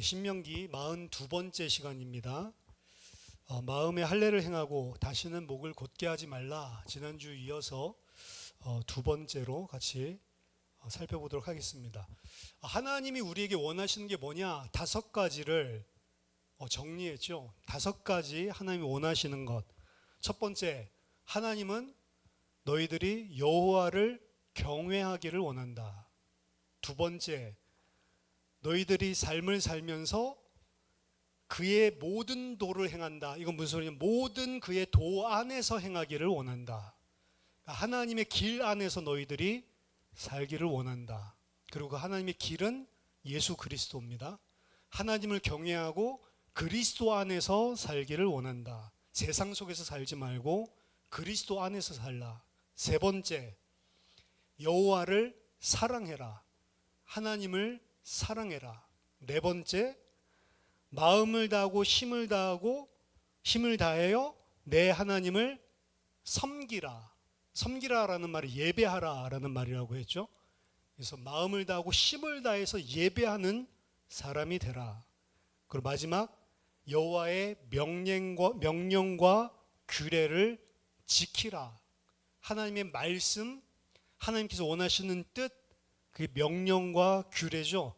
신명기 42번째 시간입니다. 마음의 할례를 행하고 다시는 목을 곧게 하지 말라. 지난주 이어서 두 번째로 같이 살펴보도록 하겠습니다. 하나님이 우리에게 원하시는 게 뭐냐? 5가지를 정리했죠. 5가지 하나님이 원하시는 것. 첫 번째, 하나님은 너희들이 여호와를 경외하기를 원한다. 두 번째, 너희들이 삶을 살면서 그의 모든 도를 행한다. 이건 무슨 소리냐? 모든 그의 도 안에서 행하기를 원한다. 하나님의 길 안에서 너희들이 살기를 원한다. 그리고 그 하나님의 길은 예수 그리스도입니다. 하나님을 경외하고 그리스도 안에서 살기를 원한다. 세상 속에서 살지 말고 그리스도 안에서 살라. 세 번째, 여호와를 사랑해라. 하나님을 사랑해라. 네 번째, 마음을 다하고 힘을 다하여 내 하나님을 섬기라. 섬기라라는 말이 예배하라라는 말이라고 했죠. 그래서 마음을 다하고 힘을 다해서 예배하는 사람이 되라. 그리고 마지막, 여호와의 명령과 규례를 지키라. 하나님의 말씀, 하나님께서 원하시는 뜻, 그게 명령과 규례죠.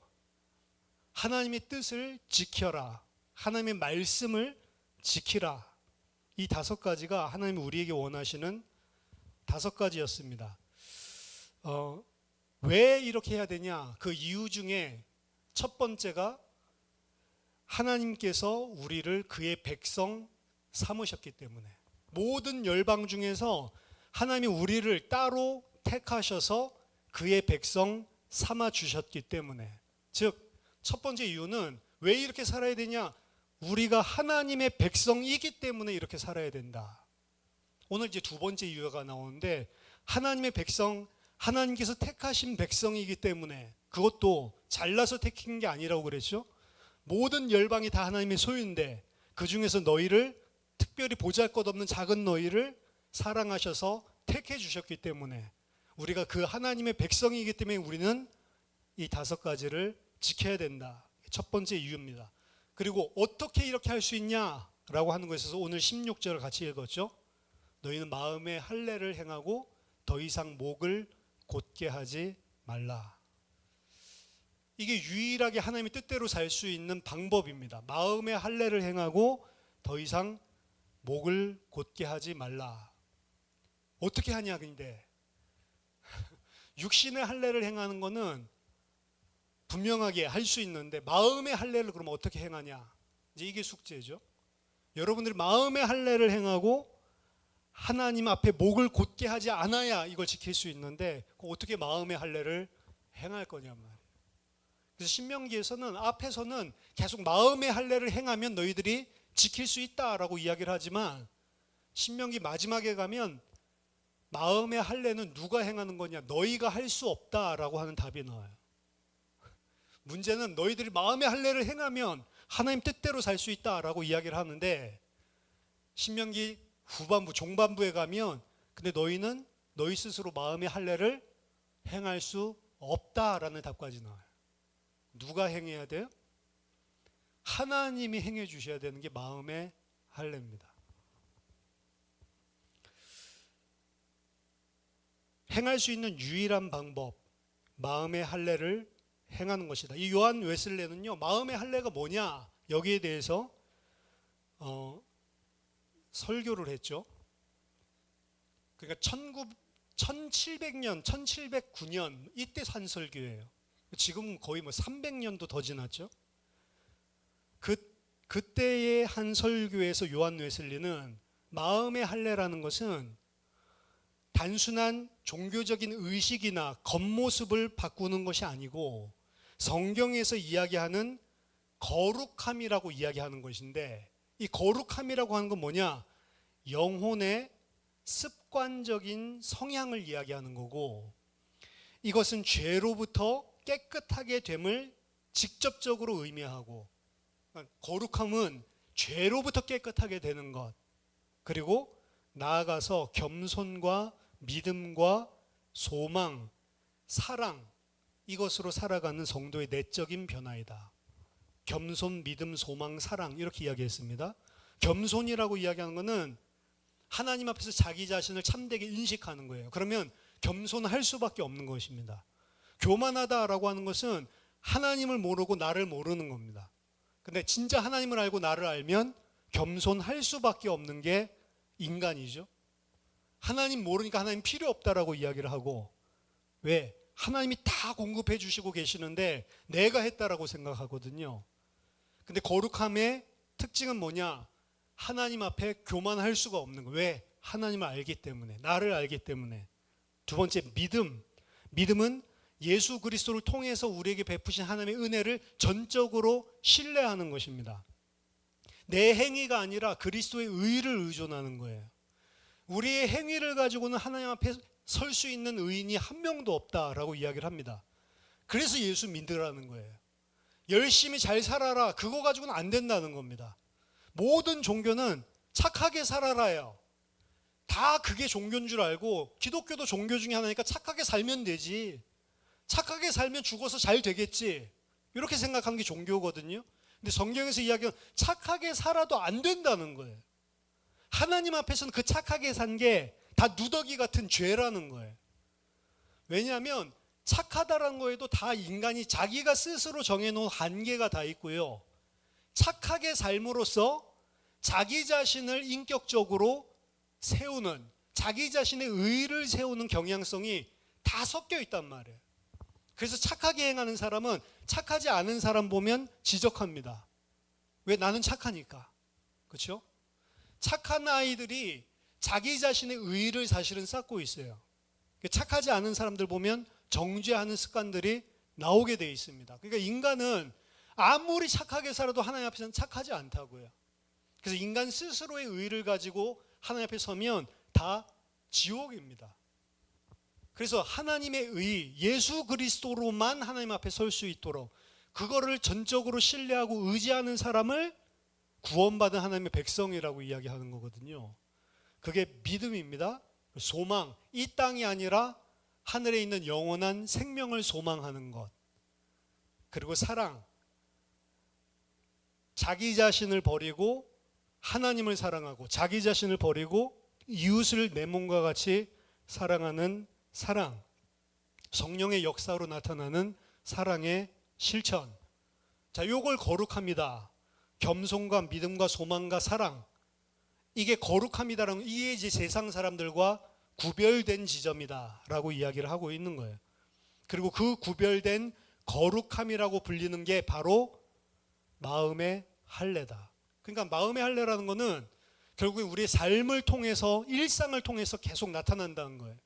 하나님의 뜻을 지켜라. 하나님의 말씀을 지키라. 이 5가지가 하나님이 우리에게 원하시는 5가지였습니다. 왜 이렇게 해야 되냐? 그 이유 중에 첫 번째가 하나님께서 우리를 그의 백성 삼으셨기 때문에, 모든 열방 중에서 하나님이 우리를 따로 택하셔서 그의 백성 삼아 주셨기 때문에, 즉 첫 번째 이유는 왜 이렇게 살아야 되냐? 우리가 하나님의 백성이기 때문에 이렇게 살아야 된다. 오늘 이제 두 번째 이유가 나오는데, 하나님의 백성, 하나님께서 택하신 백성이기 때문에, 그것도 잘나서 택한 게 아니라고 그랬죠. 모든 열방이 다 하나님의 소유인데 그 중에서 너희를, 특별히 보잘것없는 작은 너희를 사랑하셔서 택해 주셨기 때문에, 우리가 그 하나님의 백성이기 때문에 우리는 이 5가지를 지켜야 된다. 첫 번째 이유입니다. 그리고 어떻게 이렇게 할 수 있냐라고 하는 것에 있어서 오늘 16절을 같이 읽었죠. 너희는 마음의 할례를 행하고 더 이상 목을 곧게 하지 말라. 이게 유일하게 하나님의 뜻대로 살 수 있는 방법입니다. 마음의 할례를 행하고 더 이상 목을 곧게 하지 말라. 어떻게 하냐? 근데 육신의 할례를 행하는 거는 분명하게 할 수 있는데, 마음의 할례를 그러면 어떻게 행하냐? 이제 이게 숙제죠. 여러분들이 마음의 할례를 행하고 하나님 앞에 목을 곧게 하지 않아야 이걸 지킬 수 있는데, 어떻게 마음의 할례를 행할 거냐 말이에요. 그래서 신명기에서는 앞에서는 계속 마음의 할례를 행하면 너희들이 지킬 수 있다라고 이야기를 하지만, 신명기 마지막에 가면 마음의 할례는 누가 행하는 거냐? 너희가 할 수 없다라고 하는 답이 나와요. 문제는 너희들이 마음의 할례를 행하면 하나님 뜻대로 살 수 있다라고 이야기를 하는데, 신명기 후반부, 종반부에 가면 근데 너희는 너희 스스로 마음의 할례를 행할 수 없다라는 답까지 나와요. 누가 행해야 돼요? 하나님이 행해 주셔야 되는 게 마음의 할례입니다. 행할 수 있는 유일한 방법, 마음의 할례를 행하는 것이다. 이 요한 웨슬레는요, 마음의 할례가 뭐냐, 여기에 대해서 설교를 했죠. 그러니까 1700년, 1709년 이때 산 설교예요. 지금 거의 300년도 더 지났죠. 그때의 한 설교에서 요한 웨슬리는 마음의 할례라는 것은 단순한 종교적인 의식이나 겉모습을 바꾸는 것이 아니고, 성경에서 이야기하는 거룩함이라고 이야기하는 것인데, 이 거룩함이라고 하는 건 뭐냐? 영혼의 습관적인 성향을 이야기하는 거고, 이것은 죄로부터 깨끗하게 됨을 직접적으로 의미하고, 거룩함은 죄로부터 깨끗하게 되는 것, 그리고 나아가서 겸손과 믿음과 소망, 사랑, 이것으로 살아가는 성도의 내적인 변화이다. 겸손, 믿음, 소망, 사랑 이렇게 이야기했습니다. 겸손이라고 이야기하는 것은 하나님 앞에서 자기 자신을 참되게 인식하는 거예요. 그러면 겸손할 수밖에 없는 것입니다. 교만하다라고 하는 것은 하나님을 모르고 나를 모르는 겁니다. 근데 진짜 하나님을 알고 나를 알면 겸손할 수밖에 없는 게 인간이죠. 하나님 모르니까 하나님 필요 없다라고 이야기를 하고, 왜? 하나님이 다 공급해 주시고 계시는데 내가 했다라고 생각하거든요. 근데 거룩함의 특징은 뭐냐? 하나님 앞에 교만할 수가 없는 거예요. 왜? 하나님을 알기 때문에, 나를 알기 때문에. 두 번째, 믿음. 믿음은 예수 그리스도를 통해서 우리에게 베푸신 하나님의 은혜를 전적으로 신뢰하는 것입니다. 내 행위가 아니라 그리스도의 의를 의존하는 거예요. 우리의 행위를 가지고는 하나님 앞에 설 수 있는 의인이 한 명도 없다라고 이야기를 합니다. 그래서 예수 믿으라는 거예요. 열심히 잘 살아라, 그거 가지고는 안 된다는 겁니다. 모든 종교는 착하게 살아라요. 다 그게 종교인 줄 알고, 기독교도 종교 중에 하나니까 착하게 살면 되지, 착하게 살면 죽어서 잘 되겠지, 이렇게 생각하는 게 종교거든요. 근데 성경에서 이야기는 착하게 살아도 안 된다는 거예요. 하나님 앞에서는 그 착하게 산 게 다 누더기 같은 죄라는 거예요. 왜냐하면 착하다라는 거에도 다 인간이 자기가 스스로 정해놓은 한계가 다 있고요, 착하게 삶으로써 자기 자신을 인격적으로 세우는, 자기 자신의 의를 세우는 경향성이 다 섞여 있단 말이에요. 그래서 착하게 행하는 사람은 착하지 않은 사람 보면 지적합니다. 왜? 나는 착하니까. 그렇죠? 착한 아이들이 자기 자신의 의를 사실은 쌓고 있어요. 착하지 않은 사람들 보면 정죄하는 습관들이 나오게 돼 있습니다. 그러니까 인간은 아무리 착하게 살아도 하나님 앞에서는 착하지 않다고요. 그래서 인간 스스로의 의를 가지고 하나님 앞에 서면 다 지옥입니다. 그래서 하나님의 의, 예수 그리스도로만 하나님 앞에 설 수 있도록 그거를 전적으로 신뢰하고 의지하는 사람을 구원받은 하나님의 백성이라고 이야기하는 거거든요. 그게 믿음입니다. 소망, 이 땅이 아니라 하늘에 있는 영원한 생명을 소망하는 것. 그리고 사랑, 자기 자신을 버리고 하나님을 사랑하고, 자기 자신을 버리고 이웃을 내 몸과 같이 사랑하는 사랑, 성령의 역사로 나타나는 사랑의 실천. 자, 요걸 거룩합니다. 겸손과 믿음과 소망과 사랑, 이게 거룩함이다라는, 이게 이제 세상 사람들과 구별된 지점이다라고 이야기를 하고 있는 거예요. 그리고 그 구별된 거룩함이라고 불리는 게 바로 마음의 할례다. 그러니까 마음의 할례라는 거는 결국에 우리의 삶을 통해서, 일상을 통해서 계속 나타난다는 거예요.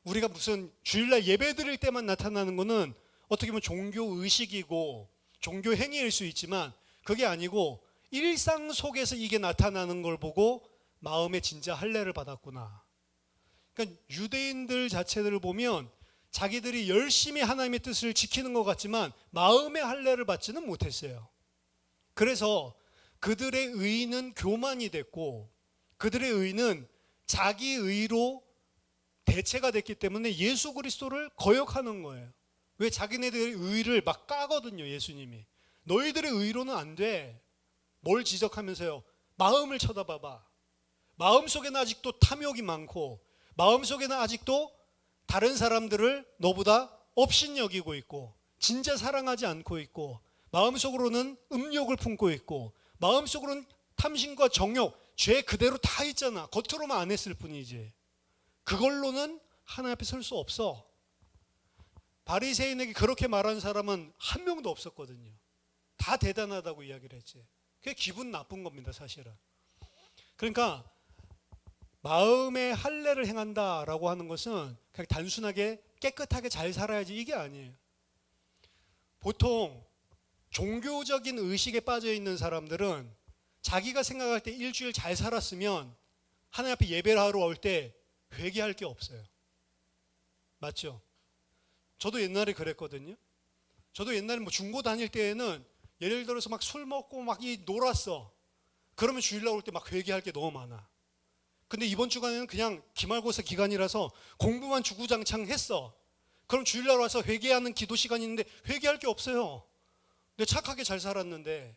우리가 무슨 주일날 예배 드릴 때만 나타나는 거는 어떻게 보면 종교 의식이고 종교 행위일 수 있지만, 그게 아니고 일상 속에서 이게 나타나는 걸 보고 마음에 진짜 할례를 받았구나. 그러니까 유대인들 자체들을 보면 자기들이 열심히 하나님의 뜻을 지키는 것 같지만 마음의 할례를 받지는 못했어요. 그래서 그들의 의는 교만이 됐고, 그들의 의는 자기 의로 대체가 됐기 때문에 예수 그리스도를 거역하는 거예요. 왜? 자기네들의 의를 막 까거든요, 예수님이. 너희들의 의로는 안 돼. 뭘 지적하면서요? 마음을 쳐다봐봐. 마음속에는 아직도 탐욕이 많고, 마음속에는 아직도 다른 사람들을 너보다 업신여기고 있고, 진짜 사랑하지 않고 있고, 마음속으로는 음욕을 품고 있고, 마음속으로는 탐심과 정욕, 죄 그대로 다 있잖아. 겉으로만 안 했을 뿐이지. 그걸로는 하나님 앞에 설 수 없어. 바리새인에게 그렇게 말한 사람은 한 명도 없었거든요. 다 대단하다고 이야기를 했지. 그게 기분 나쁜 겁니다, 사실은. 그러니까 마음의 할례를 행한다라고 하는 것은 그냥 단순하게 깨끗하게 잘 살아야지, 이게 아니에요. 보통 종교적인 의식에 빠져 있는 사람들은 자기가 생각할 때 일주일 잘 살았으면 하나님 앞에 예배를 하러 올 때 회개할 게 없어요. 맞죠? 저도 옛날에 그랬거든요. 저도 옛날에 뭐 중고 다닐 때에는 예를 들어서 막 술 먹고 막 놀았어. 그러면 주일날 올 때 막 회개할 게 너무 많아. 근데 이번 주간에는 그냥 기말고사 기간이라서 공부만 주구장창 했어. 그럼 주일날 와서 회개하는 기도 시간이 있는데 회개할 게 없어요. 내가 착하게 잘 살았는데,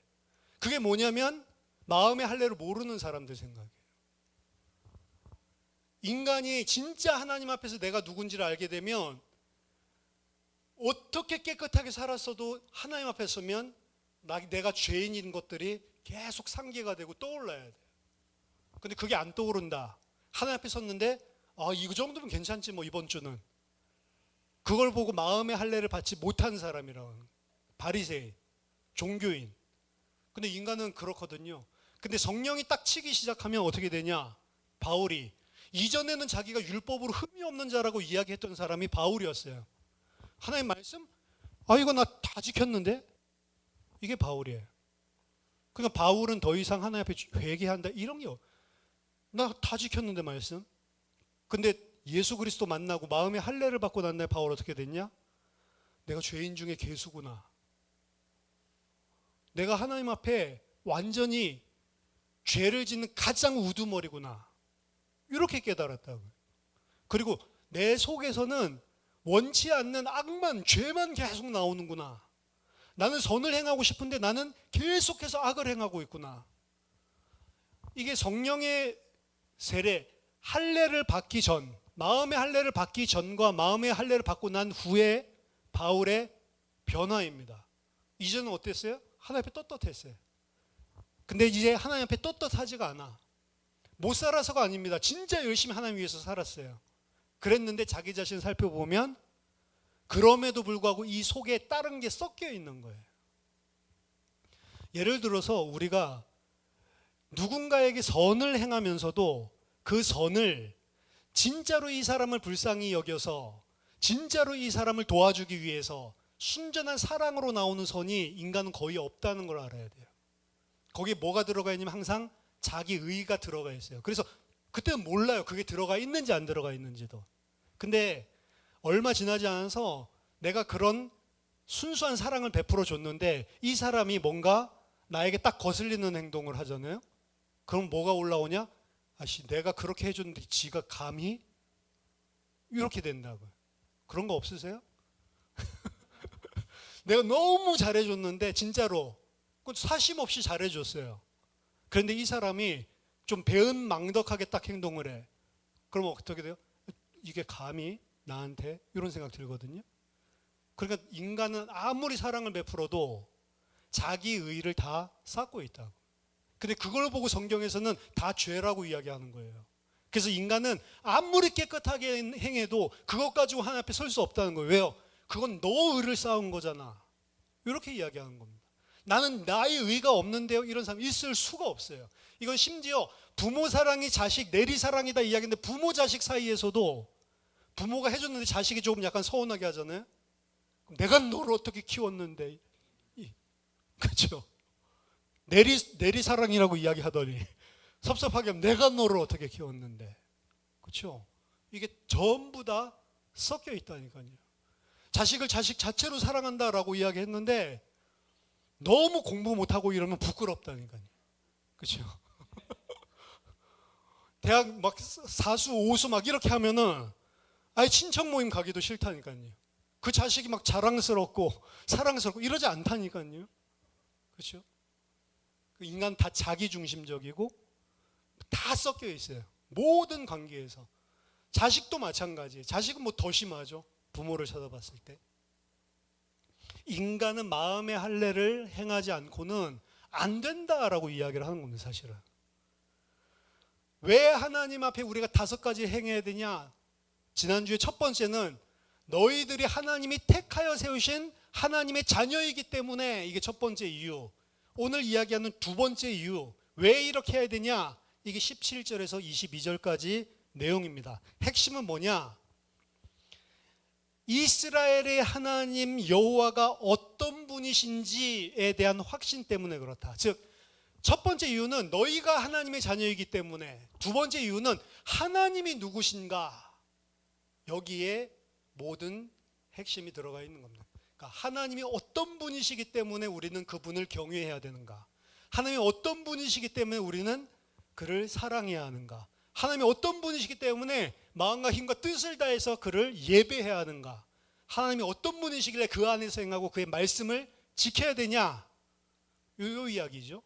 그게 뭐냐면 마음의 할례를 모르는 사람들 생각이에요. 인간이 진짜 하나님 앞에서 내가 누군지를 알게 되면 어떻게 깨끗하게 살았어도 하나님 앞에 서면 내가 죄인인 것들이 계속 상기가 되고 떠올라야 돼요. 근데 그게 안 떠오른다. 하나님 앞에 섰는데 이 정도면 괜찮지 뭐 이번 주는. 그걸 보고 마음의 할례를 받지 못한 사람이라고 하는 거예요. 바리새인, 종교인. 근데 인간은 그렇거든요. 근데 성령이 딱 치기 시작하면 어떻게 되냐? 바울이 이전에는 자기가 율법으로 흠이 없는 자라고 이야기했던 사람이 바울이었어요. 하나님 말씀? 이거 나 다 지켰는데? 이게 바울이에요. 그러니까 바울은 더 이상 하나님 앞에 회개한다 이런 게 나 다 지켰는데 말씀. 근데 예수 그리스도 만나고 마음의 할례를 받고 난 날 바울 어떻게 됐냐? 내가 죄인 중에 괴수구나. 내가 하나님 앞에 완전히 죄를 짓는 가장 우두머리구나. 이렇게 깨달았다고요. 그리고 내 속에서는 원치 않는 악만, 죄만 계속 나오는구나. 나는 선을 행하고 싶은데 나는 계속해서 악을 행하고 있구나. 이게 성령의 세례, 할례를 받기 전, 마음의 할례를 받기 전과 마음의 할례를 받고 난 후에 바울의 변화입니다. 이전은 어땠어요? 하나님 앞에 떳떳했어요. 근데 이제 하나님 앞에 떳떳하지가 않아. 못 살아서가 아닙니다. 진짜 열심히 하나님 위해서 살았어요. 그랬는데 자기 자신 살펴보면 그럼에도 불구하고 이 속에 다른 게 섞여 있는 거예요. 예를 들어서 우리가 누군가에게 선을 행하면서도 그 선을 진짜로 이 사람을 불쌍히 여겨서 진짜로 이 사람을 도와주기 위해서 순전한 사랑으로 나오는 선이 인간은 거의 없다는 걸 알아야 돼요. 거기에 뭐가 들어가 있냐면 항상 자기 의가 들어가 있어요. 그래서 그때는 몰라요. 그게 들어가 있는지 안 들어가 있는지도. 근데 얼마 지나지 않아서 내가 그런 순수한 사랑을 베풀어 줬는데 이 사람이 뭔가 나에게 딱 거슬리는 행동을 하잖아요. 그럼 뭐가 올라오냐? 내가 그렇게 해줬는데 지가 감히? 이렇게 된다고요. 그런 거 없으세요? 내가 너무 잘해줬는데 진짜로 사심 없이 잘해줬어요. 그런데 이 사람이 좀 배은망덕하게 딱 행동을 해. 그럼 어떻게 돼요? 이게 감히 나한테? 이런 생각 들거든요. 그러니까 인간은 아무리 사랑을 베풀어도 자기 의를 다 쌓고 있다고. 근데 그걸 보고 성경에서는 다 죄라고 이야기하는 거예요. 그래서 인간은 아무리 깨끗하게 행해도 그것 가지고 하나님 앞에 설 수 없다는 거예요. 왜요? 그건 너 의를 쌓은 거잖아. 이렇게 이야기하는 겁니다. 나는 나의 의가 없는데요. 이런 사람 있을 수가 없어요. 이건 심지어 부모 사랑이 자식 내리 사랑이다 이야기인데 부모 자식 사이에서도 부모가 해줬는데 자식이 조금 약간 서운하게 하잖아요. 내가 너를 어떻게 키웠는데. 그렇죠? 내리 사랑이라고 이야기하더니 섭섭하게 하면 내가 너를 어떻게 키웠는데. 그렇죠? 이게 전부 다 섞여 있다니까요. 자식을 자식 자체로 사랑한다라고 이야기했는데 너무 공부 못하고 이러면 부끄럽다니까요. 그렇죠? 대학 막 사수 오수 막 이렇게 하면은 아예 친척 모임 가기도 싫다니까요. 그 자식이 막 자랑스럽고 사랑스럽고 이러지 않다니까요. 그렇죠? 인간 다 자기 중심적이고 다 섞여 있어요. 모든 관계에서. 자식도 마찬가지예요. 자식은 뭐 더 심하죠. 부모를 찾아봤을 때. 인간은 마음의 할례를 행하지 않고는 안 된다라고 이야기를 하는 겁니다. 사실은. 왜 하나님 앞에 우리가 5가지 행해야 되냐? 지난주에 첫 번째는 너희들이 하나님이 택하여 세우신 하나님의 자녀이기 때문에 이게 첫 번째 이유. 오늘 이야기하는 두 번째 이유. 왜 이렇게 해야 되냐? 이게 17절에서 22절까지 내용입니다. 핵심은 뭐냐? 이스라엘의 하나님 여호와가 어떤 분이신지에 대한 확신 때문에 그렇다. 즉, 첫 번째 이유는 너희가 하나님의 자녀이기 때문에, 두 번째 이유는 하나님이 누구신가? 여기에 모든 핵심이 들어가 있는 겁니다. 그러니까 하나님이 어떤 분이시기 때문에 우리는 그분을 경외해야 되는가? 하나님이 어떤 분이시기 때문에 우리는 그를 사랑해야 하는가? 하나님이 어떤 분이시기 때문에 마음과 힘과 뜻을 다해서 그를 예배해야 하는가? 하나님이 어떤 분이시길래 그 안에서 행하고 그의 말씀을 지켜야 되냐? 요 이야기죠.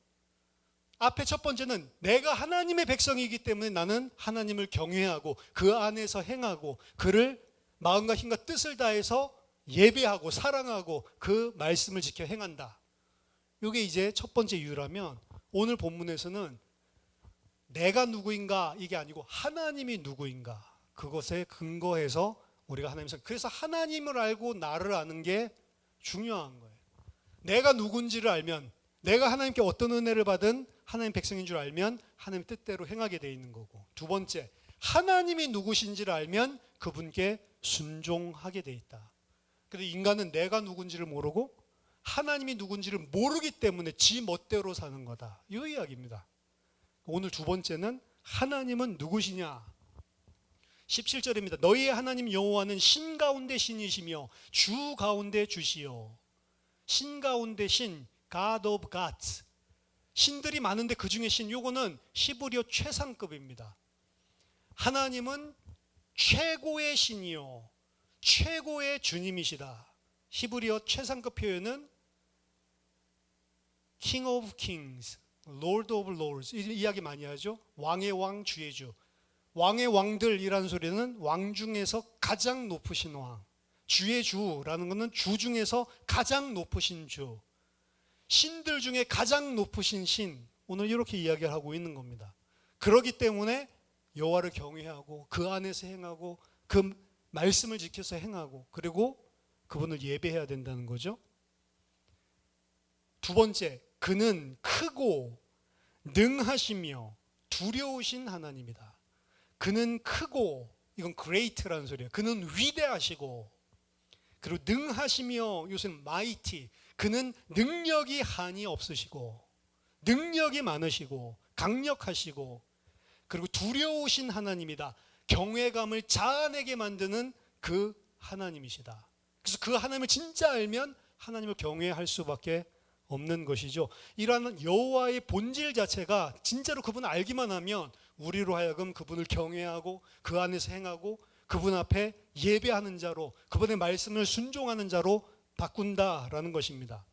앞에 첫 번째는 내가 하나님의 백성이기 때문에 나는 하나님을 경외하고 그 안에서 행하고 그를 마음과 힘과 뜻을 다해서 예배하고 사랑하고 그 말씀을 지켜 행한다. 이게 이제 첫 번째 이유라면, 오늘 본문에서는 내가 누구인가 이게 아니고 하나님이 누구인가, 그것에 근거해서 우리가 하나님을, 그래서 하나님을 알고 나를 아는 게 중요한 거예요. 내가 누군지를 알면, 내가 하나님께 어떤 은혜를 받은 하나님 백성인 줄 알면 하나님 뜻대로 행하게 돼 있는 거고, 두 번째, 하나님이 누구신지를 알면 그분께 순종하게 돼 있다. 근데 인간은 내가 누군지를 모르고 하나님이 누군지를 모르기 때문에 지 멋대로 사는 거다. 이 이야기입니다. 오늘 두 번째는 하나님은 누구시냐? 17절입니다. 너희의 하나님 여호와는 신 가운데 신이시며 주 가운데 주시요. 신 가운데 신, God of gods. 신들이 많은데 그 중에 신, 요거는 히브리어 최상급입니다. 하나님은 최고의 신이요 최고의 주님이시다. 히브리어 최상급 표현은 King of Kings, Lord of Lords. 이 이야기 많이 하죠. 왕의 왕, 주의 주. 왕의 왕들이라는 소리는 왕 중에서 가장 높으신 왕, 주의 주라는 것은 주 중에서 가장 높으신 주, 신들 중에 가장 높으신 신, 오늘 이렇게 이야기를 하고 있는 겁니다. 그렇기 때문에 여호와를 경외하고 그 안에서 행하고 그 말씀을 지켜서 행하고 그리고 그분을 예배해야 된다는 거죠. 두 번째, 그는 크고 능하시며 두려우신 하나님이다. 그는 크고, 이건 great라는 소리예요. 그는 위대하시고, 그리고 능하시며, 요새는 mighty. 그는 능력이 한이 없으시고 능력이 많으시고 강력하시고, 그리고 두려우신 하나님이다. 경외감을 자아내게 만드는 그 하나님이시다. 그래서 그 하나님을 진짜 알면 하나님을 경외할 수밖에 없는 것이죠. 이러한 여호와의 본질 자체가 진짜로 그분을 알기만 하면 우리로 하여금 그분을 경외하고 그 안에서 행하고 그분 앞에 예배하는 자로, 그분의 말씀을 순종하는 자로 바꾼다라는 것입니다.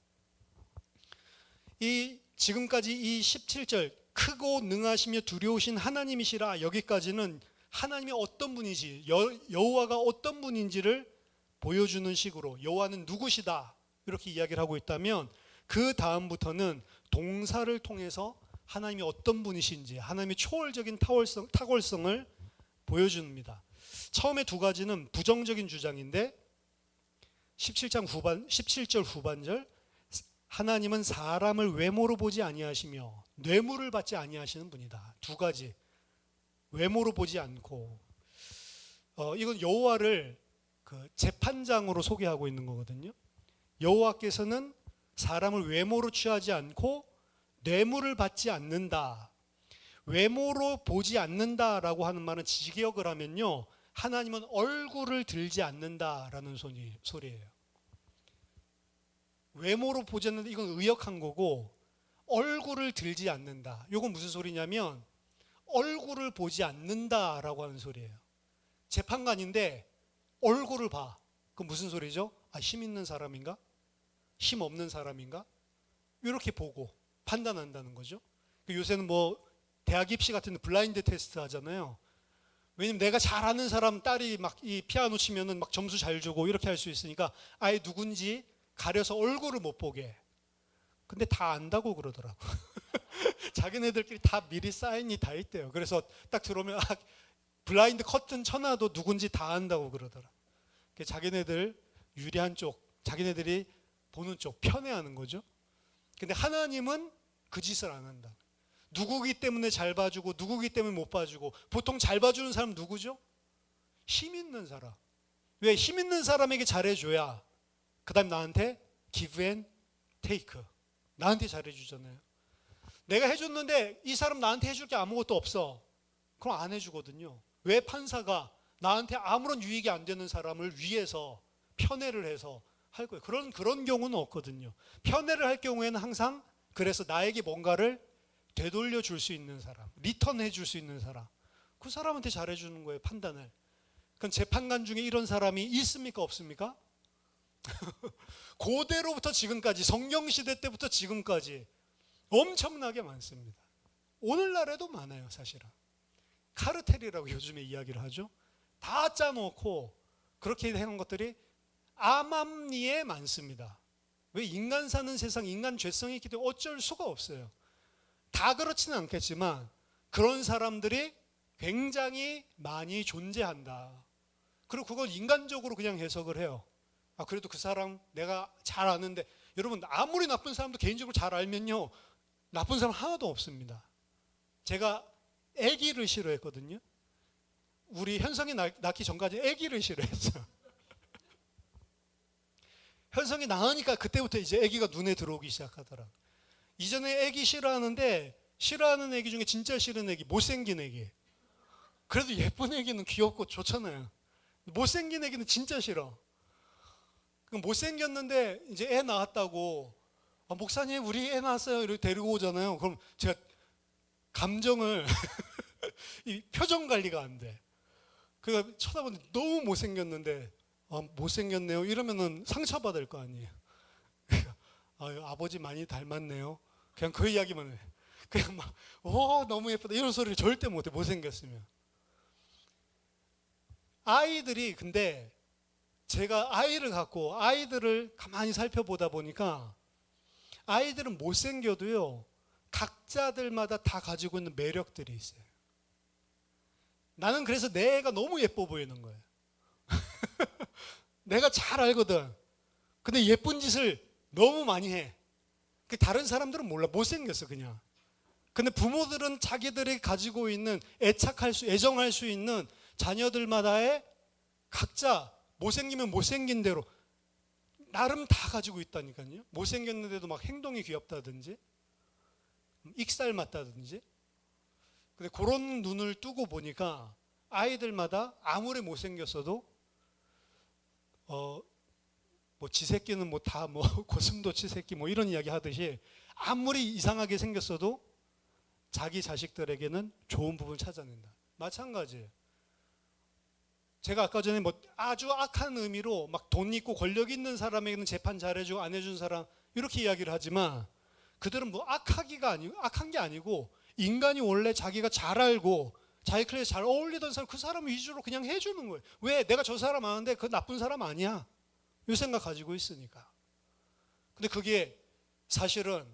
지금까지 이 17절 크고 능하시며 두려우신 하나님이시라, 여기까지는 하나님이 어떤 분인지, 여호와가 어떤 분인지를 보여주는 식으로 여호와는 누구시다 이렇게 이야기를 하고 있다면, 그 다음부터는 동사를 통해서 하나님이 어떤 분이신지, 하나님의 초월적인 탁월성을 보여줍니다. 처음에 두 가지는 부정적인 주장인데 17절 후반절, 하나님은 사람을 외모로 보지 아니하시며 뇌물을 받지 아니하시는 분이다. 두 가지, 외모로 보지 않고, 이건 여호와를 그 재판장으로 소개하고 있는 거거든요. 여호와께서는 사람을 외모로 취하지 않고 뇌물을 받지 않는다. 외모로 보지 않는다라고 하는 말은 직역을 하면요, 하나님은 얼굴을 들지 않는다라는 소리예요. 외모로 보지 않는다, 이건 의역한 거고, 얼굴을 들지 않는다, 이건 무슨 소리냐면 얼굴을 보지 않는다라고 하는 소리예요. 재판관인데 얼굴을 봐. 그건 무슨 소리죠? 힘 있는 사람인가? 힘 없는 사람인가? 이렇게 보고 판단한다는 거죠. 요새는 뭐 대학 입시 같은 데 블라인드 테스트 하잖아요. 왜냐면 내가 잘 아는 사람 딸이 막 이 피아노 치면은 막 점수 잘 주고 이렇게 할 수 있으니까 아예 누군지 가려서 얼굴을 못 보게. 근데 다 안다고 그러더라고. 자기네들끼리 다 미리 사인이 다 있대요. 그래서 딱 들어오면 블라인드 커튼 쳐놔도 누군지 다 안다고 그러더라. 자기네들 유리한 쪽, 자기네들이 보는 쪽 편애하는 거죠. 근데 하나님은 그 짓을 안 한다. 누구기 때문에 잘 봐주고 누구기 때문에 못 봐주고, 보통 잘 봐주는 사람 누구죠? 힘 있는 사람. 왜? 힘 있는 사람에게 잘해줘야 그 다음 나한테 give and take, 나한테 잘해주잖아요. 내가 해줬는데 이 사람 나한테 해줄 게 아무것도 없어, 그럼 안 해주거든요. 왜? 판사가 나한테 아무런 유익이 안 되는 사람을 위해서 편애를 해서 할 거예요. 그런 경우는 없거든요. 편애를 할 경우에는 항상 그래서 나에게 뭔가를 되돌려 줄 수 있는 사람, 리턴해 줄 수 있는 사람, 그 사람한테 잘해주는 거예요, 판단을. 그럼 재판관 중에 이런 사람이 있습니까? 없습니까? 고대로부터 지금까지, 성경시대 때부터 지금까지 엄청나게 많습니다. 오늘날에도 많아요. 사실은 카르텔이라고 요즘에 이야기를 하죠. 다 짜놓고 그렇게 하는 것들이 암암리에 많습니다. 왜? 인간 사는 세상, 인간 죄성이 있기 때문에 어쩔 수가 없어요. 다 그렇지는 않겠지만 그런 사람들이 굉장히 많이 존재한다. 그리고 그걸 인간적으로 그냥 해석을 해요. 아, 그래도 그 사람 내가 잘 아는데, 여러분 아무리 나쁜 사람도 개인적으로 잘 알면요, 나쁜 사람 하나도 없습니다. 제가 아기를 싫어했거든요. 우리 현성이 낳기 전까지 아기를 싫어했어요. 현성이 낳으니까 그때부터 이제 아기가 눈에 들어오기 시작하더라. 이전에 아기 싫어하는데, 싫어하는 아기 중에 진짜 싫은 아기, 못생긴 아기. 그래도 예쁜 아기는 귀엽고 좋잖아요. 못생긴 아기는 진짜 싫어. 못생겼는데 이제 애 낳았다고, 아, 목사님 우리 애 낳았어요 이렇게 데리고 오잖아요. 그럼 제가 감정을 이 표정 관리가 안 돼. 그러니까 쳐다보는데 너무 못생겼는데, 아, 못생겼네요 이러면은 상처받을 거 아니에요. 아버지 많이 닮았네요. 그냥 그 이야기만 해. 그냥 막 너무 예쁘다 이런 소리를 절대 못해, 못생겼으면. 아이들이, 근데 제가 아이를 갖고 아이들을 가만히 살펴보다 보니까 아이들은 못생겨도요, 각자들마다 다 가지고 있는 매력들이 있어요. 나는 그래서 내 애가 너무 예뻐 보이는 거예요. 내가 잘 알거든. 근데 예쁜 짓을 너무 많이 해. 다른 사람들은 몰라. 못생겼어 그냥. 근데 부모들은 자기들이 가지고 있는 애정할 수 있는 자녀들마다의 각자 못생기면 못생긴 대로 나름 다 가지고 있다니까요. 못생겼는데도 막 행동이 귀엽다든지 익살 맞다든지. 근데 그런 눈을 뜨고 보니까 아이들마다 아무리 못생겼어도 뭐 지새끼는 뭐 다 뭐 고슴도치 새끼 뭐 이런 이야기 하듯이 아무리 이상하게 생겼어도 자기 자식들에게는 좋은 부분을 찾아낸다. 마찬가지예요. 제가 아까 전에 뭐 아주 악한 의미로 막 돈 있고 권력 있는 사람에게는 재판 잘해주고 안 해준 사람 이렇게 이야기를 하지만, 그들은 뭐 악한 게 아니고 인간이 원래 자기가 잘 알고 자기 클래스 잘 어울리던 사람, 그 사람 위주로 그냥 해주는 거예요. 왜? 내가 저 사람 아는데 그 나쁜 사람 아니야. 이 생각 가지고 있으니까. 근데 그게 사실은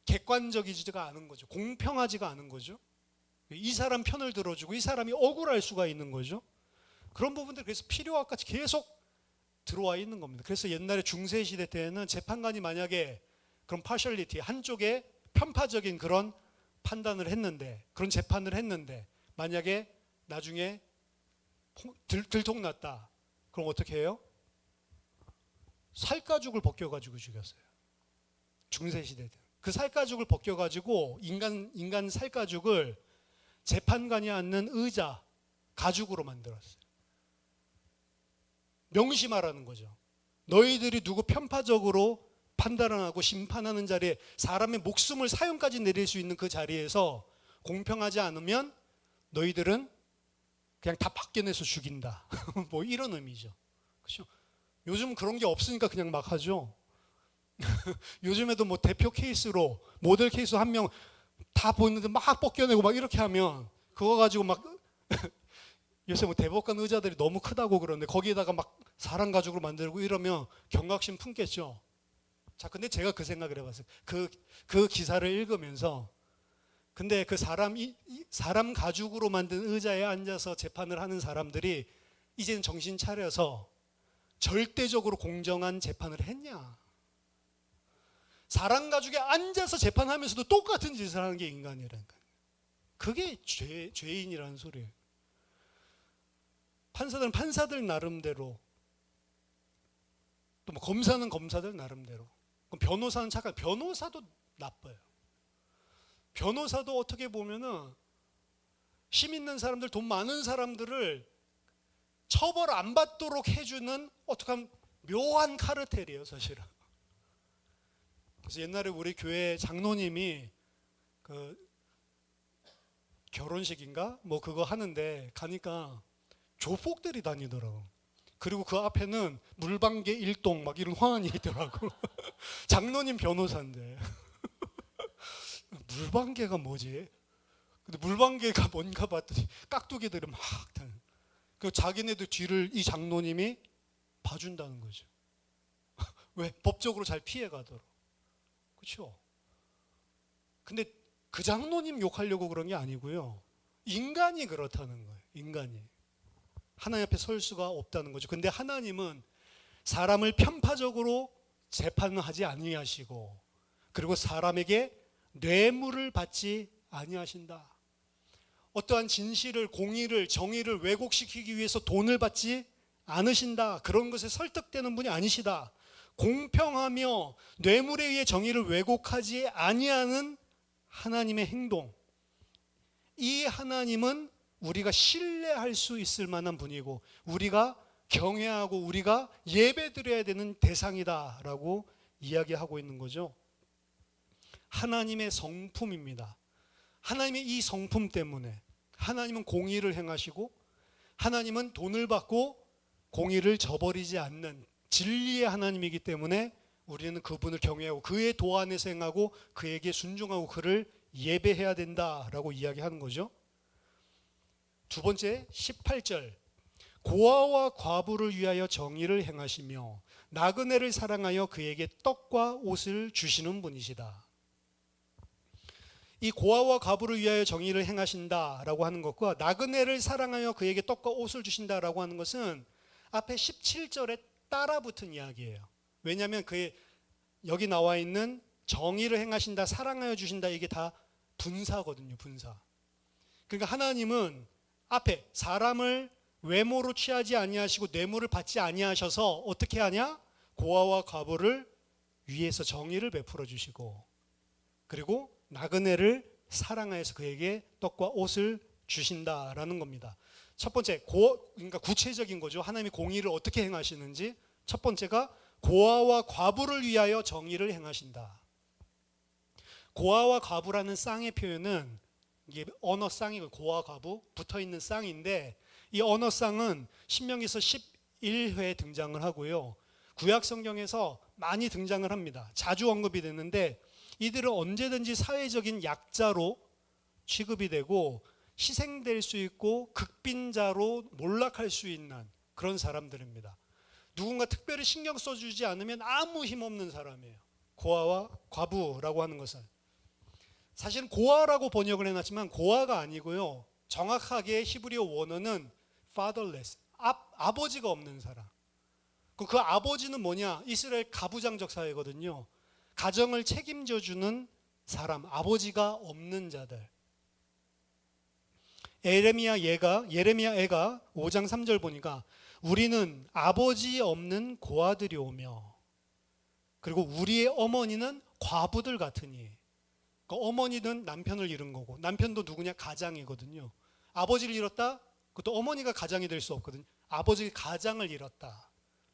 객관적이지가 않은 거죠. 공평하지가 않은 거죠. 이 사람 편을 들어주고 이 사람이 억울할 수가 있는 거죠. 그런 부분들, 그래서 필요와 같이 계속 들어와 있는 겁니다. 그래서 옛날에 중세시대 때에는 재판관이 만약에 그런 파셜리티, 한쪽에 편파적인 그런 판단을 했는데, 그런 재판을 했는데 만약에 나중에 들통났다. 그럼 어떻게 해요? 살가죽을 벗겨가지고 죽였어요. 중세시대 때. 그 살가죽을 벗겨가지고 인간 살가죽을 재판관이 앉는 의자, 가죽으로 만들었어요. 명심하라는 거죠. 너희들이 누구 편파적으로 판단하고 심판하는 자리에, 사람의 목숨을 사형까지 내릴 수 있는 그 자리에서 공평하지 않으면 너희들은 그냥 다 밖에내서 죽인다. 뭐 이런 의미죠. 그렇죠? 요즘 그런 게 없으니까 그냥 막 하죠. 요즘에도 뭐 대표 케이스로 모델 케이스 한 명 다 보는데 막 벗겨내고 막 이렇게 하면 그거 가지고 막 요새 뭐 대법관 의자들이 너무 크다고 그러는데 거기에다가 막 사람 가죽으로 만들고 이러면 경각심 품겠죠. 자, 근데 제가 그 생각을 해봤어요. 그 기사를 읽으면서, 근데 그 사람 가죽으로 만든 의자에 앉아서 재판을 하는 사람들이 이제는 정신 차려서 절대적으로 공정한 재판을 했냐? 사람 가죽에 앉아서 재판하면서도 똑같은 짓을 하는 게 인간이라니까요. 그게 죄인이라는 소리예요. 판사들은 판사들 나름대로, 또 뭐 검사는 검사들 나름대로, 그럼 변호사는 착한, 변호사도 나빠요. 변호사도 어떻게 보면은 힘 있는 사람들, 돈 많은 사람들을 처벌 안 받도록 해주는 어떻게 하면 묘한 카르텔이에요, 사실은. 그래서 옛날에 우리 교회 장로님이 그 결혼식인가 뭐 그거 하는데 가니까 조폭들이 다니더라고. 그리고 그 앞에는 물방개 일동 막 이런 화환이 있더라고. 장로님 변호사인데 물방개가 뭐지? 근데 물방개가 뭔가 봤더니 깍두기들이 막 타는. 그 자기네들 뒤를 이 장로님이 봐준다는 거죠. 왜? 법적으로 잘 피해가도록. 그렇죠? 근데 그 장로님 욕하려고 그런 게 아니고요. 인간이 그렇다는 거예요. 인간이. 하나님 앞에 설 수가 없다는 거죠. 근데 하나님은 사람을 편파적으로 재판을 하지 아니하시고, 그리고 사람에게 뇌물을 받지 아니하신다. 어떠한 진실을, 공의를, 정의를 왜곡시키기 위해서 돈을 받지 않으신다. 그런 것에 설득되는 분이 아니시다. 공평하며 뇌물에 의해 정의를 왜곡하지 아니하는 하나님의 행동, 이 하나님은 우리가 신뢰할 수 있을 만한 분이고 우리가 경외하고 우리가 예배드려야 되는 대상이다라고 이야기하고 있는 거죠. 하나님의 성품입니다. 하나님의 이 성품 때문에 하나님은 공의를 행하시고 하나님은 돈을 받고 공의를 저버리지 않는 진리의 하나님이기 때문에 우리는 그분을 경외하고 그의 도 안에서 행하고 그에게 순종하고 그를 예배해야 된다라고 이야기하는 거죠. 두 번째 18절, 고아와 과부를 위하여 정의를 행하시며 나그네를 사랑하여 그에게 떡과 옷을 주시는 분이시다. 이 고아와 과부를 위하여 정의를 행하신다라고 하는 것과 나그네를 사랑하여 그에게 떡과 옷을 주신다라고 하는 것은 앞에 17절에 따라 붙은 이야기예요. 왜냐하면 여기 나와 있는 정의를 행하신다, 사랑하여 주신다, 이게 다 분사거든요. 분사. 그러니까 하나님은 앞에 사람을 외모로 취하지 아니하시고 뇌물을 받지 아니하셔서 어떻게 하냐? 고아와 과부를 위해서 정의를 베풀어 주시고 그리고 나그네를 사랑하여서 그에게 떡과 옷을 주신다라는 겁니다. 첫 번째, 그러니까 구체적인 거죠. 하나님이 공의를 어떻게 행하시는지. 첫 번째가 고아와 과부를 위하여 정의를 행하신다. 고아와 과부라는 쌍의 표현은 이게 언어쌍이고 고아 과부 붙어 있는 쌍인데 이 언어쌍은 신명기서 11회에 등장을 하고요. 구약 성경에서 많이 등장을 합니다. 자주 언급이 되는데 이들은 언제든지 사회적인 약자로 취급이 되고 희생될 수 있고 극빈자로 몰락할 수 있는 그런 사람들입니다. 누군가 특별히 신경 써주지 않으면 아무 힘없는 사람이에요. 고아와 과부라고 하는 것은 사실은 고아라고 번역을 해놨지만 고아가 아니고요. 정확하게 히브리어 원어는 fatherless, 아버지가 없는 사람. 그 아버지는 뭐냐? 이스라엘 가부장적 사회거든요. 가정을 책임져주는 사람, 아버지가 없는 자들. 예레미야 애가 5장 3절 보니까 우리는 아버지 없는 고아들이 오며 그리고 우리의 어머니는 과부들 같으니. 그러니까 어머니는 남편을 잃은 거고 남편도 누구냐? 가장이거든요. 아버지를 잃었다? 그것도 어머니가 가장이 될 수 없거든요. 아버지 가장을 잃었다.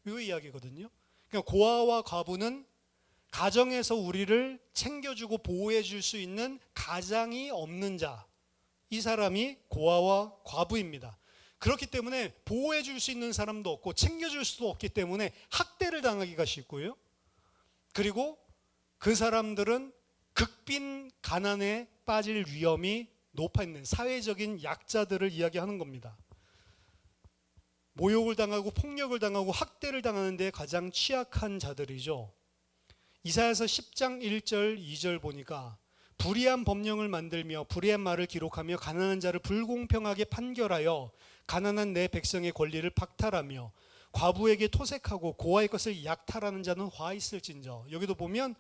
이 이야기거든요. 그러니까 고아와 과부는 가정에서 우리를 챙겨주고 보호해 줄 수 있는 가장이 없는 자, 이 사람이 고아와 과부입니다. 그렇기 때문에 보호해 줄 수 있는 사람도 없고 챙겨줄 수도 없기 때문에 학대를 당하기가 쉽고요. 그리고 그 사람들은 극빈 가난에 빠질 위험이 높아 있는 사회적인 약자들을 이야기하는 겁니다. 모욕을 당하고 폭력을 당하고 학대를 당하는 데 가장 취약한 자들이죠. 이사야서 10장 1절 2절 보니까 불의한 법령을 만들며 불의한 말을 기록하며 가난한 자를 불공평하게 판결하여 가난한 내 백성의 권리를 박탈하며 과부에게 토색하고 고아의 것을 약탈하는 자는 화 있을진저. 여기도 보면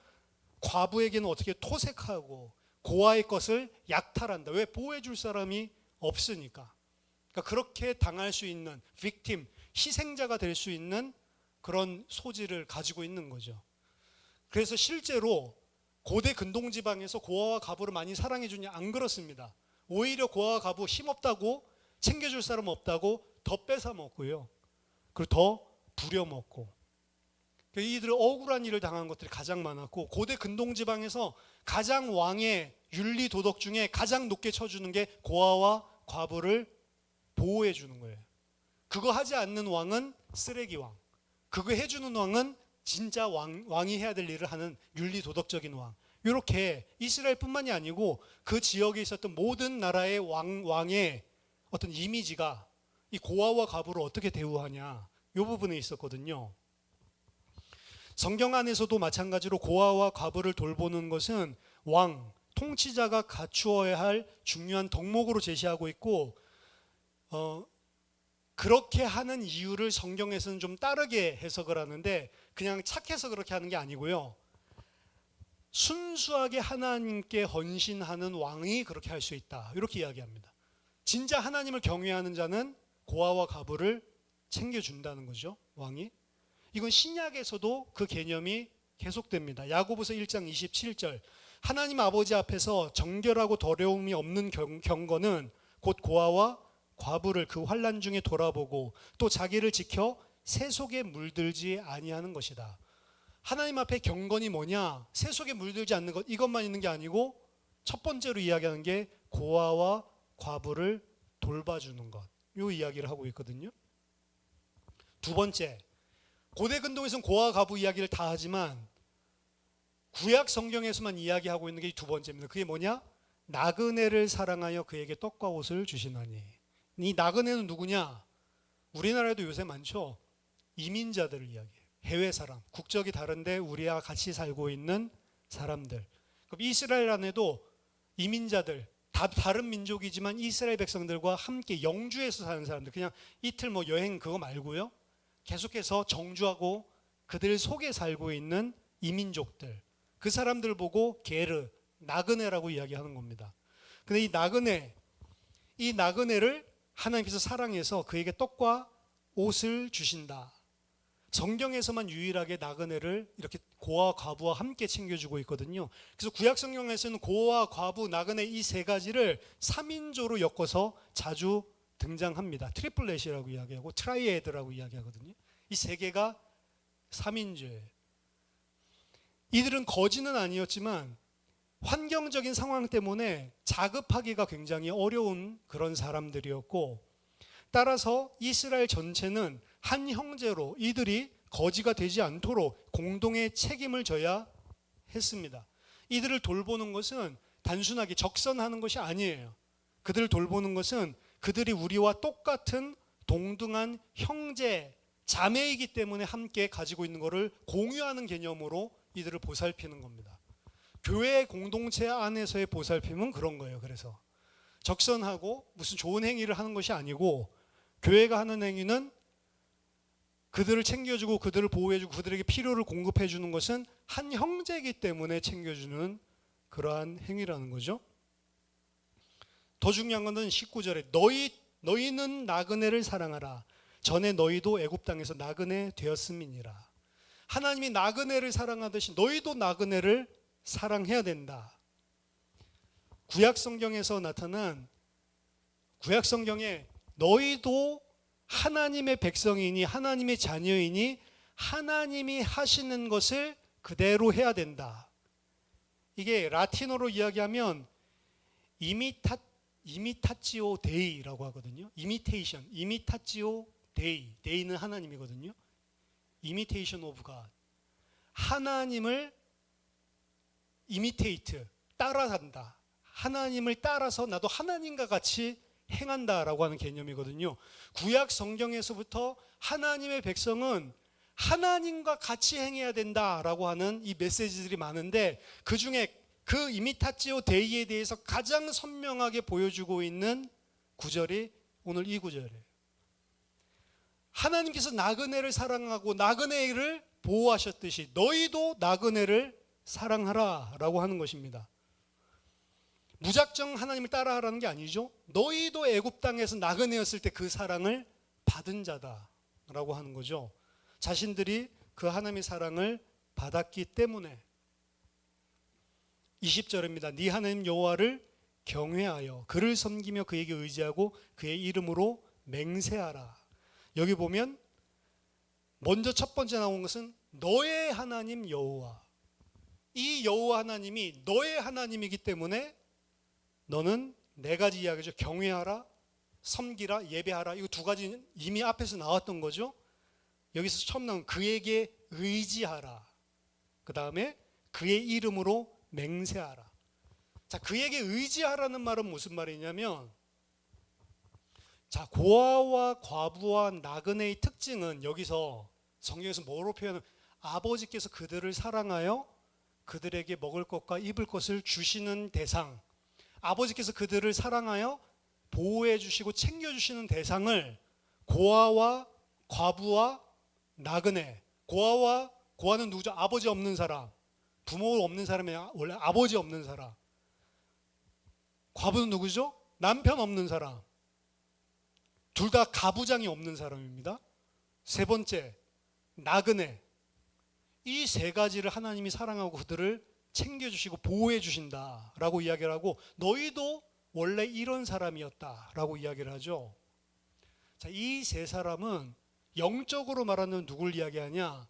과부에게는 어떻게 토색하고 고아의 것을 약탈한다. 왜? 보호해 줄 사람이 없으니까. 그러니까 그렇게 당할 수 있는 victim, 희생자가 될 수 있는 그런 소질을 가지고 있는 거죠. 그래서 실제로 고대 근동지방에서 고아와 과부를 많이 사랑해 주냐? 안 그렇습니다. 오히려 고아와 과부 힘없다고 챙겨줄 사람 없다고 더 뺏어 먹고요. 그리고 더 부려먹고. 이들은 억울한 일을 당한 것들이 가장 많았고 고대 근동지방에서 가장 왕의 윤리 도덕 중에 가장 높게 쳐주는 게 고아와 과부를 보호해 주는 거예요. 그거 하지 않는 왕은 쓰레기 왕. 그거 해주는 왕은 진짜 왕이 해야 될 일을 하는 윤리 도덕적인 왕. 이렇게 이스라엘뿐만이 아니고 그 지역에 있었던 모든 나라의 왕의 어떤 이미지가 이 고아와 과부를 어떻게 대우하냐, 이 부분에 있었거든요. 성경 안에서도 마찬가지로 고아와 과부를 돌보는 것은 왕, 통치자가 갖추어야 할 중요한 덕목으로 제시하고 있고, 그렇게 하는 이유를 성경에서는 좀 다르게 해석을 하는데, 그냥 착해서 그렇게 하는 게 아니고요, 순수하게 하나님께 헌신하는 왕이 그렇게 할 수 있다, 이렇게 이야기합니다. 진짜 하나님을 경외하는 자는 고아와 과부를 챙겨준다는 거죠, 왕이. 이건 신약에서도 그 개념이 계속됩니다. 야고보서 1장 27절, 하나님 아버지 앞에서 정결하고 더러움이 없는 경건은 곧 고아와 과부를 그 환난 중에 돌아보고 또 자기를 지켜 세속에 물들지 아니하는 것이다. 하나님 앞에 경건이 뭐냐? 세속에 물들지 않는 것, 이것만 있는 게 아니고 첫 번째로 이야기하는 게 고아와 과부를 돌봐주는 것, 이 이야기를 하고 있거든요. 두 번째, 고대 근동에서는 고아 과부 이야기를 다 하지만 구약 성경에서만 이야기하고 있는 게 두 번째입니다. 그게 뭐냐? 나그네를 사랑하여 그에게 떡과 옷을 주시나니. 이 나그네는 누구냐? 우리나라에도 요새 많죠. 이민자들을 이야기해요. 해외 사람, 국적이 다른데 우리와 같이 살고 있는 사람들. 그럼 이스라엘 안에도 이민자들, 다른 민족이지만 이스라엘 백성들과 함께 영주에서 사는 사람들, 그냥 이틀 뭐 여행 그거 말고요, 계속해서 정주하고 그들 속에 살고 있는 이민족들, 그 사람들 보고 게르, 나그네라고 이야기하는 겁니다. 근데 이 나그네를 하나님께서 사랑해서 그에게 떡과 옷을 주신다. 성경에서만 유일하게 나그네를 이렇게 고아 과부와 함께 챙겨주고 있거든요. 그래서 구약 성경에서는 고아 과부 나그네 이 세 가지를 3인조로 엮어서 자주 등장합니다. 트리플렛이라고 이야기하고 트라이에드라고 이야기하거든요. 이 세 개가 3인조예요. 이들은 거지는 아니었지만 환경적인 상황 때문에 자급하기가 굉장히 어려운 그런 사람들이었고, 따라서 이스라엘 전체는 한 형제로 이들이 거지가 되지 않도록 공동의 책임을 져야 했습니다. 이들을 돌보는 것은 단순하게 적선하는 것이 아니에요. 그들을 돌보는 것은 그들이 우리와 똑같은 동등한 형제, 자매이기 때문에 함께 가지고 있는 것을 공유하는 개념으로 이들을 보살피는 겁니다. 교회 공동체 안에서의 보살핌은 그런 거예요. 그래서 적선하고 무슨 좋은 행위를 하는 것이 아니고, 교회가 하는 행위는 그들을 챙겨주고 그들을 보호해주고 그들에게 필요를 공급해주는 것은 한 형제이기 때문에 챙겨주는 그러한 행위라는 거죠. 더 중요한 것은 19절에 너희는 나그네를 사랑하라. 전에 너희도 애굽 땅에서 나그네 되었음이니라. 하나님이 나그네를 사랑하듯이 너희도 나그네를 사랑해야 된다. 구약 성경에서 나타난, 구약 성경에 너희도 하나님의 백성이니 하나님의 자녀이니 하나님이 하시는 것을 그대로 해야 된다. 이게 라틴어로 이야기하면 이미타치오 데이라고 하거든요. 이미타치오 데이. 데이는 하나님이거든요. 이미테이션 오브 갓. 하나님을 이미테이트, 따라한다. 하나님을 따라서 나도 하나님과 같이 행한다라고 하는 개념이거든요. 구약 성경에서부터 하나님의 백성은 하나님과 같이 행해야 된다라고 하는 이 메시지들이 많은데, 그 중에 그 이미타치오 데이에 대해서 가장 선명하게 보여주고 있는 구절이 오늘 이 구절이에요. 하나님께서 나그네를 사랑하고 나그네를 보호하셨듯이 너희도 나그네를 사랑하라 라고 하는 것입니다. 무작정 하나님을 따라하라는 게 아니죠. 너희도 애굽 땅에서 나그네였을 때 그 사랑을 받은 자다라고 하는 거죠. 자신들이 그 하나님의 사랑을 받았기 때문에. 20절입니다. 네 하나님 여호와를 경외하여 그를 섬기며 그에게 의지하고 그의 이름으로 맹세하라. 여기 보면 먼저 첫 번째 나온 것은 너의 하나님 여호와. 이 여호와 하나님이 너의 하나님이기 때문에 너는 네 가지 이야기죠. 경외하라, 섬기라, 예배하라. 이거 두 가지 이미 앞에서 나왔던 거죠. 여기서 처음 나온 그에게 의지하라. 그 다음에 그의 이름으로 맹세하라. 자, 그에게 의지하라는 말은 무슨 말이냐면, 자, 고아와 과부와 나그네의 특징은 여기서 성경에서 뭐로 표현하면 아버지께서 그들을 사랑하여 그들에게 먹을 것과 입을 것을 주시는 대상, 아버지께서 그들을 사랑하여 보호해 주시고 챙겨 주시는 대상을 고아와 과부와 나그네, 고아는 누구죠? 아버지 없는 사람, 부모 없는 사람이 원래 아버지 없는 사람. 과부는 누구죠? 남편 없는 사람. 둘 다 가부장이 없는 사람입니다. 세 번째, 나그네. 이 세 가지를 하나님이 사랑하고 그들을 챙겨주시고 보호해 주신다라고 이야기를 하고, 너희도 원래 이런 사람이었다라고 이야기를 하죠. 자, 이 세 사람은 영적으로 말하는 누굴 이야기하냐?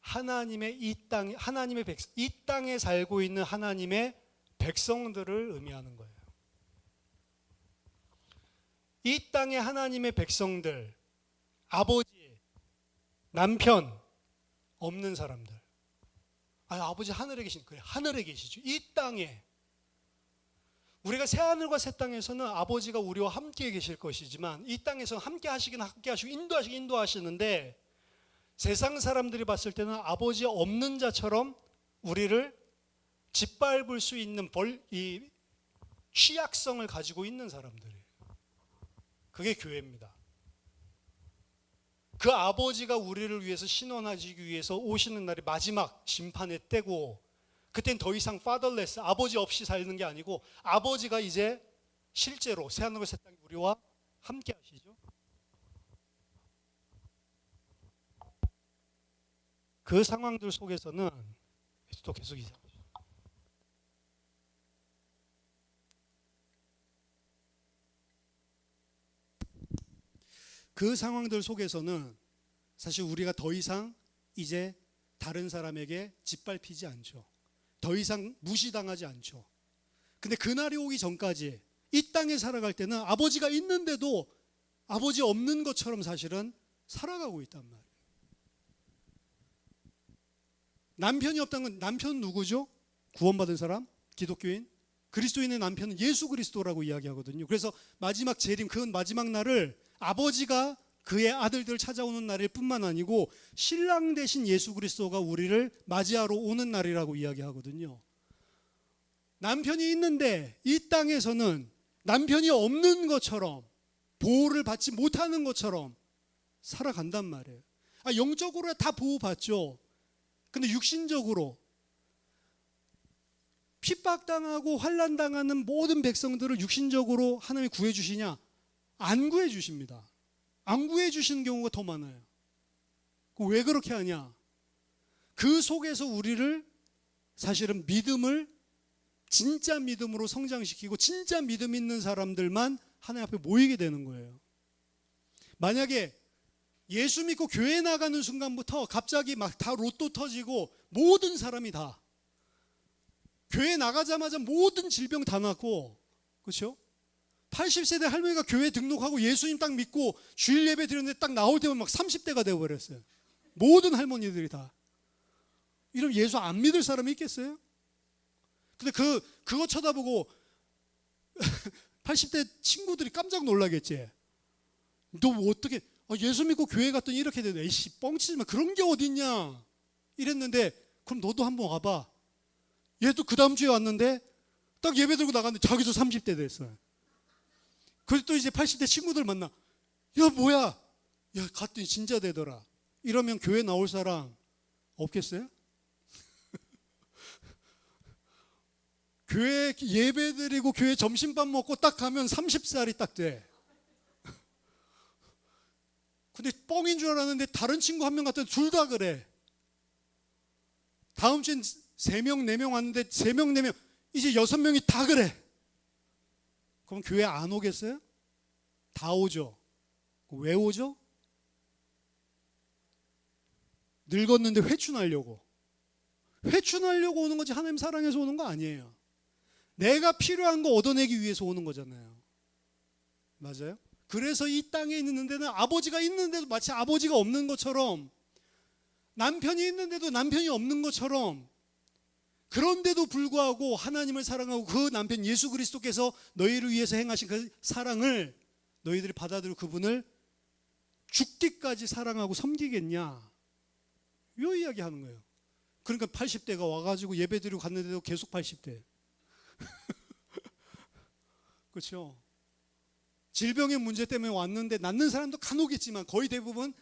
하나님의 이 땅에 살고 있는 하나님의 백성들을 의미하는 거예요. 이 땅의 하나님의 백성들, 아버지, 남편 없는 사람들. 아버지 하늘에 계신 거예요. 하늘에 계시죠. 이 땅에. 우리가 새 하늘과 새 땅에서는 아버지가 우리와 함께 계실 것이지만, 이 땅에서는 함께 하시긴 함께 하시고 인도하시는데, 세상 사람들이 봤을 때는 아버지 없는 자처럼 우리를 짓밟을 수 있는 이 취약성을 가지고 있는 사람들이에요. 그게 교회입니다. 그 아버지가 우리를 위해서 신원하시기 위해서 오시는 날이 마지막 심판의 때고, 그땐 더 이상 fatherless, 아버지 없이 사는 게 아니고 아버지가 이제 실제로 새하늘과 새 땅에 우리와 함께 하시죠. 그 상황들 속에서는 또 계속 이상하죠. 그 상황들 속에서는 사실 우리가 더 이상 이제 다른 사람에게 짓밟히지 않죠. 더 이상 무시당하지 않죠. 근데 그날이 오기 전까지 이 땅에 살아갈 때는 아버지가 있는데도 아버지 없는 것처럼 사실은 살아가고 있단 말이에요. 남편이 없다는 건, 남편은 누구죠? 구원받은 사람? 기독교인? 그리스도인의 남편은 예수 그리스도라고 이야기하거든요. 그래서 마지막 재림, 그 마지막 날을 아버지가 그의 아들들을 찾아오는 날일 뿐만 아니고 신랑 대신 예수 그리스도가 우리를 맞이하러 오는 날이라고 이야기하거든요. 남편이 있는데 이 땅에서는 남편이 없는 것처럼, 보호를 받지 못하는 것처럼 살아간단 말이에요. 영적으로 다 보호받죠. 근데 육신적으로 핍박당하고 환난당하는 모든 백성들을 육신적으로 하나님이 구해주시냐? 안 구해주십니다. 안 구해주시는 경우가 더 많아요. 왜 그렇게 하냐? 그 속에서 우리를 사실은 믿음을 진짜 믿음으로 성장시키고 진짜 믿음 있는 사람들만 하나님 앞에 모이게 되는 거예요. 만약에 예수 믿고 교회 나가는 순간부터 갑자기 막 다 로또 터지고 모든 사람이 다 교회 나가자마자 모든 질병 다 낫고, 그렇죠? 80세대 할머니가 교회 등록하고 예수님 딱 믿고 주일 예배 드렸는데 딱 나올 때면 막 30대가 되어버렸어요. 모든 할머니들이 다. 이러면 예수 안 믿을 사람이 있겠어요? 근데 그거 쳐다보고 80대 친구들이 깜짝 놀라겠지. 너 뭐 어떻게 예수 믿고 교회 갔더니 이렇게 되네. 에이씨 뻥치지 마. 그런 게 어딨냐 이랬는데, 그럼 너도 한번 와봐. 얘도 그 다음 주에 왔는데 딱 예배 들고 나갔는데 자기도 30대 됐어요. 그래서 또 이제 80대 친구들 만나. 야 뭐야, 야 갔더니 진짜 되더라. 이러면 교회 나올 사람 없겠어요? 교회 예배 드리고 교회 점심밥 먹고 딱 가면 30살이 딱 돼. 근데 뻥인 줄 알았는데 다른 친구 한 명 갔더니 둘 다 그래. 다음 주엔 3명 4명 왔는데 3명 4명 이제 6명이 다 그래. 그럼 교회 안 오겠어요? 다 오죠. 왜 오죠? 늙었는데 회춘하려고 오는 거지, 하나님 사랑해서 오는 거 아니에요. 내가 필요한 거 얻어내기 위해서 오는 거잖아요. 맞아요? 그래서 이 땅에 있는 데는 아버지가 있는데도 마치 아버지가 없는 것처럼, 남편이 있는데도 남편이 없는 것처럼, 그런데도 불구하고 하나님을 사랑하고 그 남편 예수 그리스도께서 너희를 위해서 행하신 그 사랑을 너희들이 받아들이고 그분을 죽기까지 사랑하고 섬기겠냐, 이 이야기 하는 거예요. 그러니까 80대가 와가지고 예배드리고 갔는데도 계속 80대. 그렇죠? 질병의 문제 때문에 왔는데 낫는 사람도 간혹 있지만 거의 대부분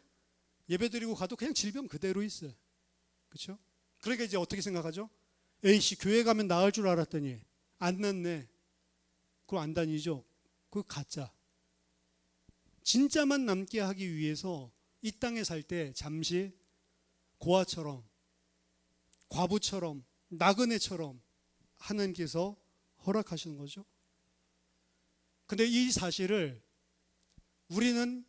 예배드리고 가도 그냥 질병 그대로 있어요. 그렇죠? 그러니까 이제 어떻게 생각하죠? A씨 교회 가면 나을 줄 알았더니 안 낫네. 그럼 안 다니죠. 그거 가짜. 진짜만 남게 하기 위해서 이 땅에 살 때 잠시 고아처럼, 과부처럼, 나그네처럼 하나님께서 허락하시는 거죠. 근데 이 사실을 우리는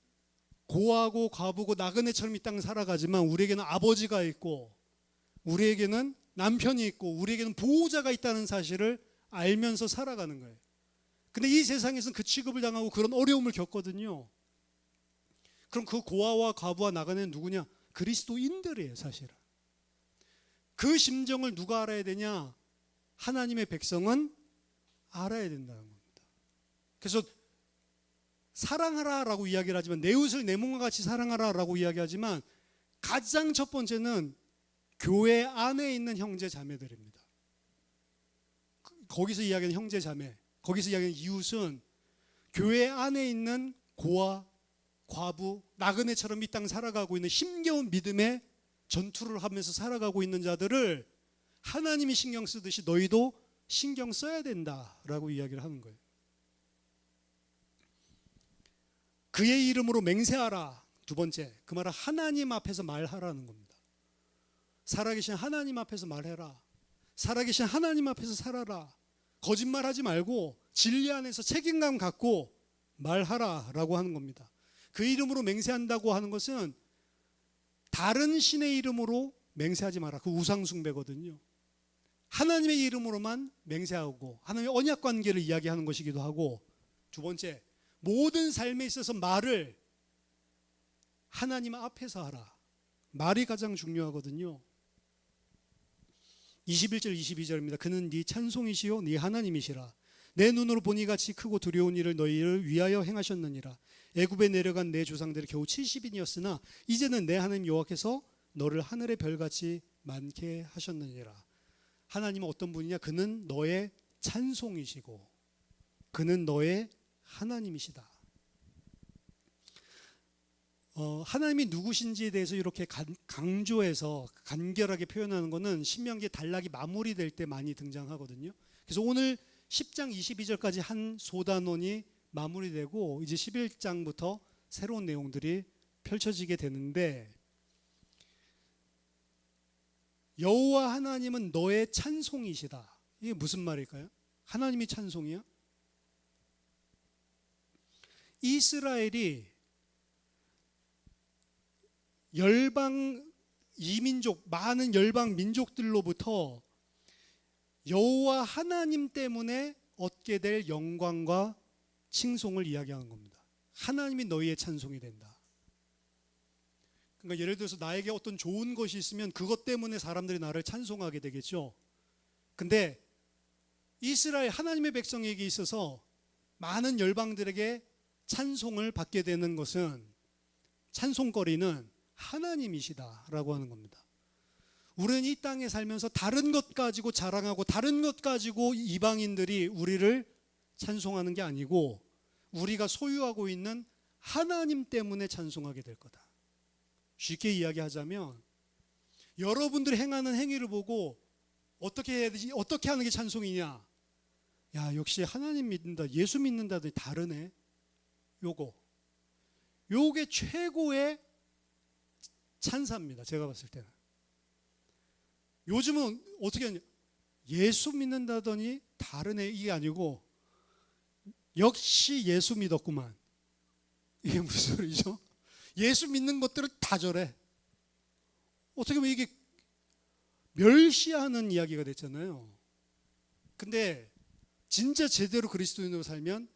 고아고 과부고 나그네처럼 이 땅을 살아가지만 우리에게는 아버지가 있고 우리에게는 남편이 있고 우리에게는 보호자가 있다는 사실을 알면서 살아가는 거예요. 근데 이 세상에서는 그 취급을 당하고 그런 어려움을 겪거든요. 그럼 그 고아와 과부와 나그네는 누구냐? 그리스도인들이에요, 사실은. 그 심정을 누가 알아야 되냐? 하나님의 백성은 알아야 된다는 겁니다. 그래서 사랑하라라고 이야기를 하지만, 내 이웃을 내 몸과 같이 사랑하라라고 이야기하지만 가장 첫 번째는 교회 안에 있는 형제 자매들입니다. 거기서 이야기하는 형제 자매, 거기서 이야기하는 이웃은 교회 안에 있는 고아, 과부, 나그네처럼 이 땅 살아가고 있는 힘겨운 믿음의 전투를 하면서 살아가고 있는 자들을 하나님이 신경 쓰듯이 너희도 신경 써야 된다라고 이야기를 하는 거예요. 그의 이름으로 맹세하라. 두 번째, 그 말은 하나님 앞에서 말하라는 겁니다. 살아계신 하나님 앞에서 말해라. 살아계신 하나님 앞에서 살아라. 거짓말하지 말고 진리 안에서 책임감 갖고 말하라라고 하는 겁니다. 그 이름으로 맹세한다고 하는 것은 다른 신의 이름으로 맹세하지 마라. 그 우상 숭배거든요. 하나님의 이름으로만 맹세하고 하나님의 언약 관계를 이야기하는 것이기도 하고, 두 번째, 모든 삶에 있어서 말을 하나님 앞에서 하라. 말이 가장 중요하거든요. 21절 22절입니다. 그는 네 찬송이시요 네 하나님이시라. 내 눈으로 보니 같이 크고 두려운 일을 너희를 위하여 행하셨느니라. 애굽에 내려간 내 조상들이 겨우 70인이었으나 이제는 내 하나님 여호와께서 너를 하늘의 별같이 많게 하셨느니라. 하나님은 어떤 분이냐? 그는 너의 찬송이시고 그는 너의 하나님이시다. 하나님이 누구신지에 대해서 이렇게 강조해서 간결하게 표현하는 것은 신명기 단락이 마무리될 때 많이 등장하거든요. 그래서 오늘 10장 22절까지 한 소단원이 마무리되고 이제 11장부터 새로운 내용들이 펼쳐지게 되는데, 여호와 하나님은 너의 찬송이시다. 이게 무슨 말일까요? 하나님이 찬송이야? 이스라엘이 열방 이민족, 많은 열방 민족들로부터 여호와 하나님 때문에 얻게 될 영광과 칭송을 이야기하는 겁니다. 하나님이 너희의 찬송이 된다. 그러니까 예를 들어서 나에게 어떤 좋은 것이 있으면 그것 때문에 사람들이 나를 찬송하게 되겠죠. 근데 이스라엘 하나님의 백성에게 있어서 많은 열방들에게 찬송을 받게 되는 것은, 찬송거리는 하나님이시다라고 하는 겁니다. 우리는 이 땅에 살면서 다른 것 가지고 자랑하고 다른 것 가지고 이방인들이 우리를 찬송하는 게 아니고 우리가 소유하고 있는 하나님 때문에 찬송하게 될 거다. 쉽게 이야기하자면 여러분들이 행하는 행위를 보고 어떻게 해야 되지? 어떻게 하는 게 찬송이냐? 야, 역시 하나님 믿는다, 예수 믿는다들이 다르네. 요게 최고의 찬사입니다. 제가 봤을 때는. 요즘은 어떻게 하냐? 예수 믿는다더니 다르네, 이게 아니고 역시 예수 믿었구만. 이게 무슨 소리죠? 예수 믿는 것들은 다 저래. 어떻게 보면 이게 멸시하는 이야기가 됐잖아요. 근데 진짜 제대로 그리스도인으로 살면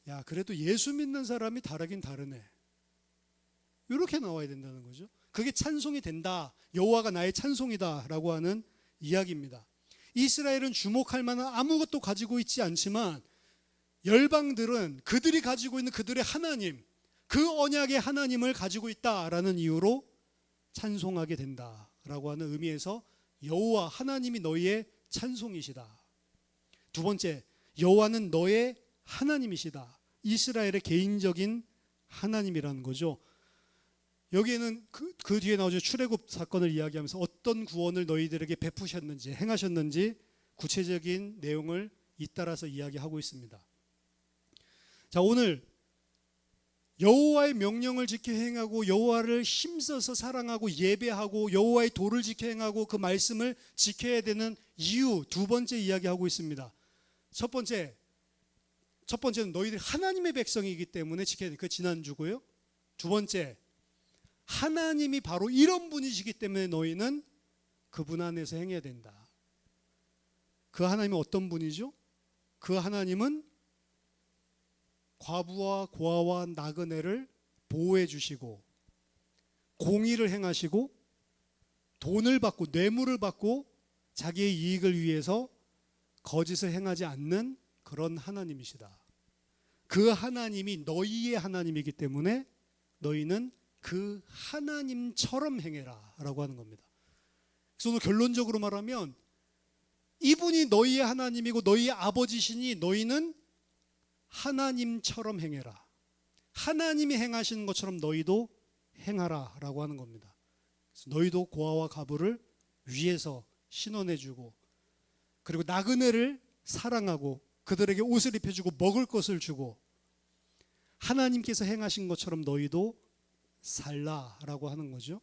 야, 그래도 예수 믿는 사람이 다르긴 다르네. 이렇게 나와야 된다는 거죠. 그게 찬송이 된다. 여호와가 나의 찬송이다라고 하는 이야기입니다. 이스라엘은 주목할 만한 아무것도 가지고 있지 않지만 열방들은 그들이 가지고 있는 그들의 하나님, 그 언약의 하나님을 가지고 있다라는 이유로 찬송하게 된다라고 하는 의미에서 여호와 하나님이 너희의 찬송이시다. 두 번째, 여호와는 너의 하나님이시다. 이스라엘의 개인적인 하나님이라는 거죠. 여기에는 그 뒤에 나오죠. 출애굽 사건을 이야기하면서 어떤 구원을 너희들에게 베푸셨는지 행하셨는지 구체적인 내용을 잇따라서 이야기하고 있습니다. 자, 오늘 여호와의 명령을 지켜 행하고 여호와를 힘써서 사랑하고 예배하고 여호와의 도를 지켜 행하고 그 말씀을 지켜야 되는 이유 두 번째 이야기하고 있습니다. 첫 번째는 너희들 하나님의 백성이기 때문에 지켜야 돼. 그 지난주고요. 두 번째, 하나님이 바로 이런 분이시기 때문에 너희는 그분 안에서 행해야 된다. 그 하나님은 어떤 분이죠? 그 하나님은 과부와 고아와 나그네를 보호해 주시고 공의를 행하시고 돈을 받고 뇌물을 받고 자기의 이익을 위해서 거짓을 행하지 않는 그런 하나님이시다. 그 하나님이 너희의 하나님이기 때문에 너희는 그 하나님처럼 행해라 라고 하는 겁니다. 그래서 오늘 결론적으로 말하면 이분이 너희의 하나님이고 너희의 아버지시니 너희는 하나님처럼 행해라. 하나님이 행하시는 것처럼 너희도 행하라 라고 하는 겁니다. 그래서 너희도 고아와 과부를 위해서 신원해주고 그리고 나그네를 사랑하고 그들에게 옷을 입혀주고 먹을 것을 주고 하나님께서 행하신 것처럼 너희도 살라라고 하는 거죠.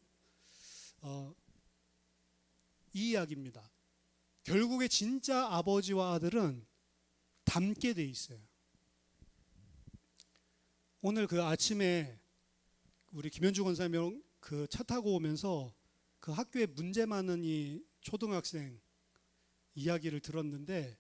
이 이야기입니다. 결국에 진짜 아버지와 아들은 닮게 돼 있어요. 오늘 그 아침에 우리 김현주 권사님 그 차 타고 오면서 그 학교에 문제 많은 이 초등학생 이야기를 들었는데,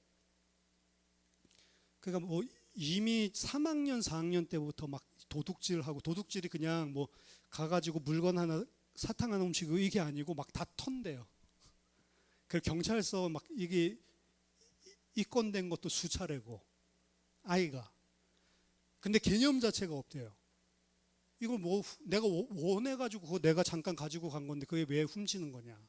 그러니까 뭐 이미 3학년, 4학년 때부터 막 도둑질하고, 도둑질이 그냥 뭐 가가지고 물건 하나, 사탕 하나 훔치고 이게 아니고 막 다 턴대요. 그 경찰서 막 이게 입건된 것도 수차례고 아이가. 근데 개념 자체가 없대요. 이거 뭐 내가 원해가지고 그거 내가 잠깐 가지고 간 건데 그게 왜 훔치는 거냐.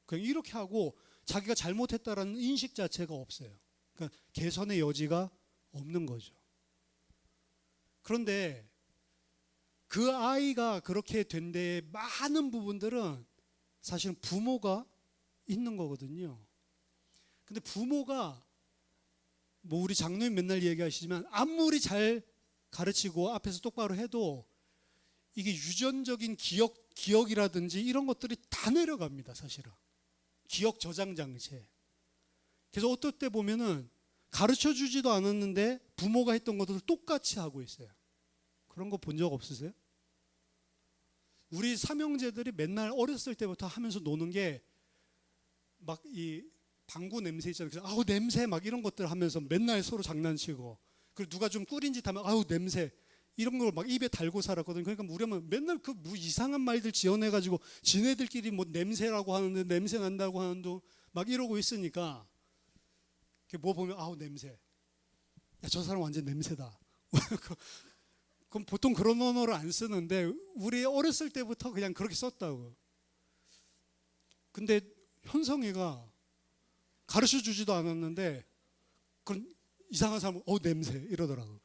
그냥 이렇게 하고 자기가 잘못했다라는 인식 자체가 없어요. 그러니까 개선의 여지가 없는 거죠. 그런데 그 아이가 그렇게 된 데에 많은 부분들은 사실은 부모가 있는 거거든요. 근데 부모가 뭐 우리 장로님 맨날 얘기하시지만 아무리 잘 가르치고 앞에서 똑바로 해도 이게 유전적인 기억이라든지 이런 것들이 다 내려갑니다, 사실은. 기억 저장 장치. 그래서 어떨 때 보면은 가르쳐 주지도 않았는데 부모가 했던 것들을 똑같이 하고 있어요. 그런 거 본 적 없으세요? 우리 삼형제들이 맨날 어렸을 때부터 하면서 노는 게 막 이 방구 냄새 있잖아요. 그래서 아우 냄새 막 이런 것들 하면서 맨날 서로 장난치고, 그리고 누가 좀 꿀인 짓 하면 아우 냄새 이런 걸 막 입에 달고 살았거든요. 그러니까 우리 엄마는 맨날 그 뭐 이상한 말들 지어내가지고 지네들끼리 뭐 냄새라고 하는데 냄새 난다고 하는데 막 이러고 있으니까 뭐 보면 아우 냄새. 야, 저 사람 완전 냄새다. 그럼 보통 그런 언어를 안 쓰는데 우리 어렸을 때부터 그냥 그렇게 썼다고. 근데 현성이가 가르쳐 주지도 않았는데 그런 이상한 사람 냄새 이러더라고.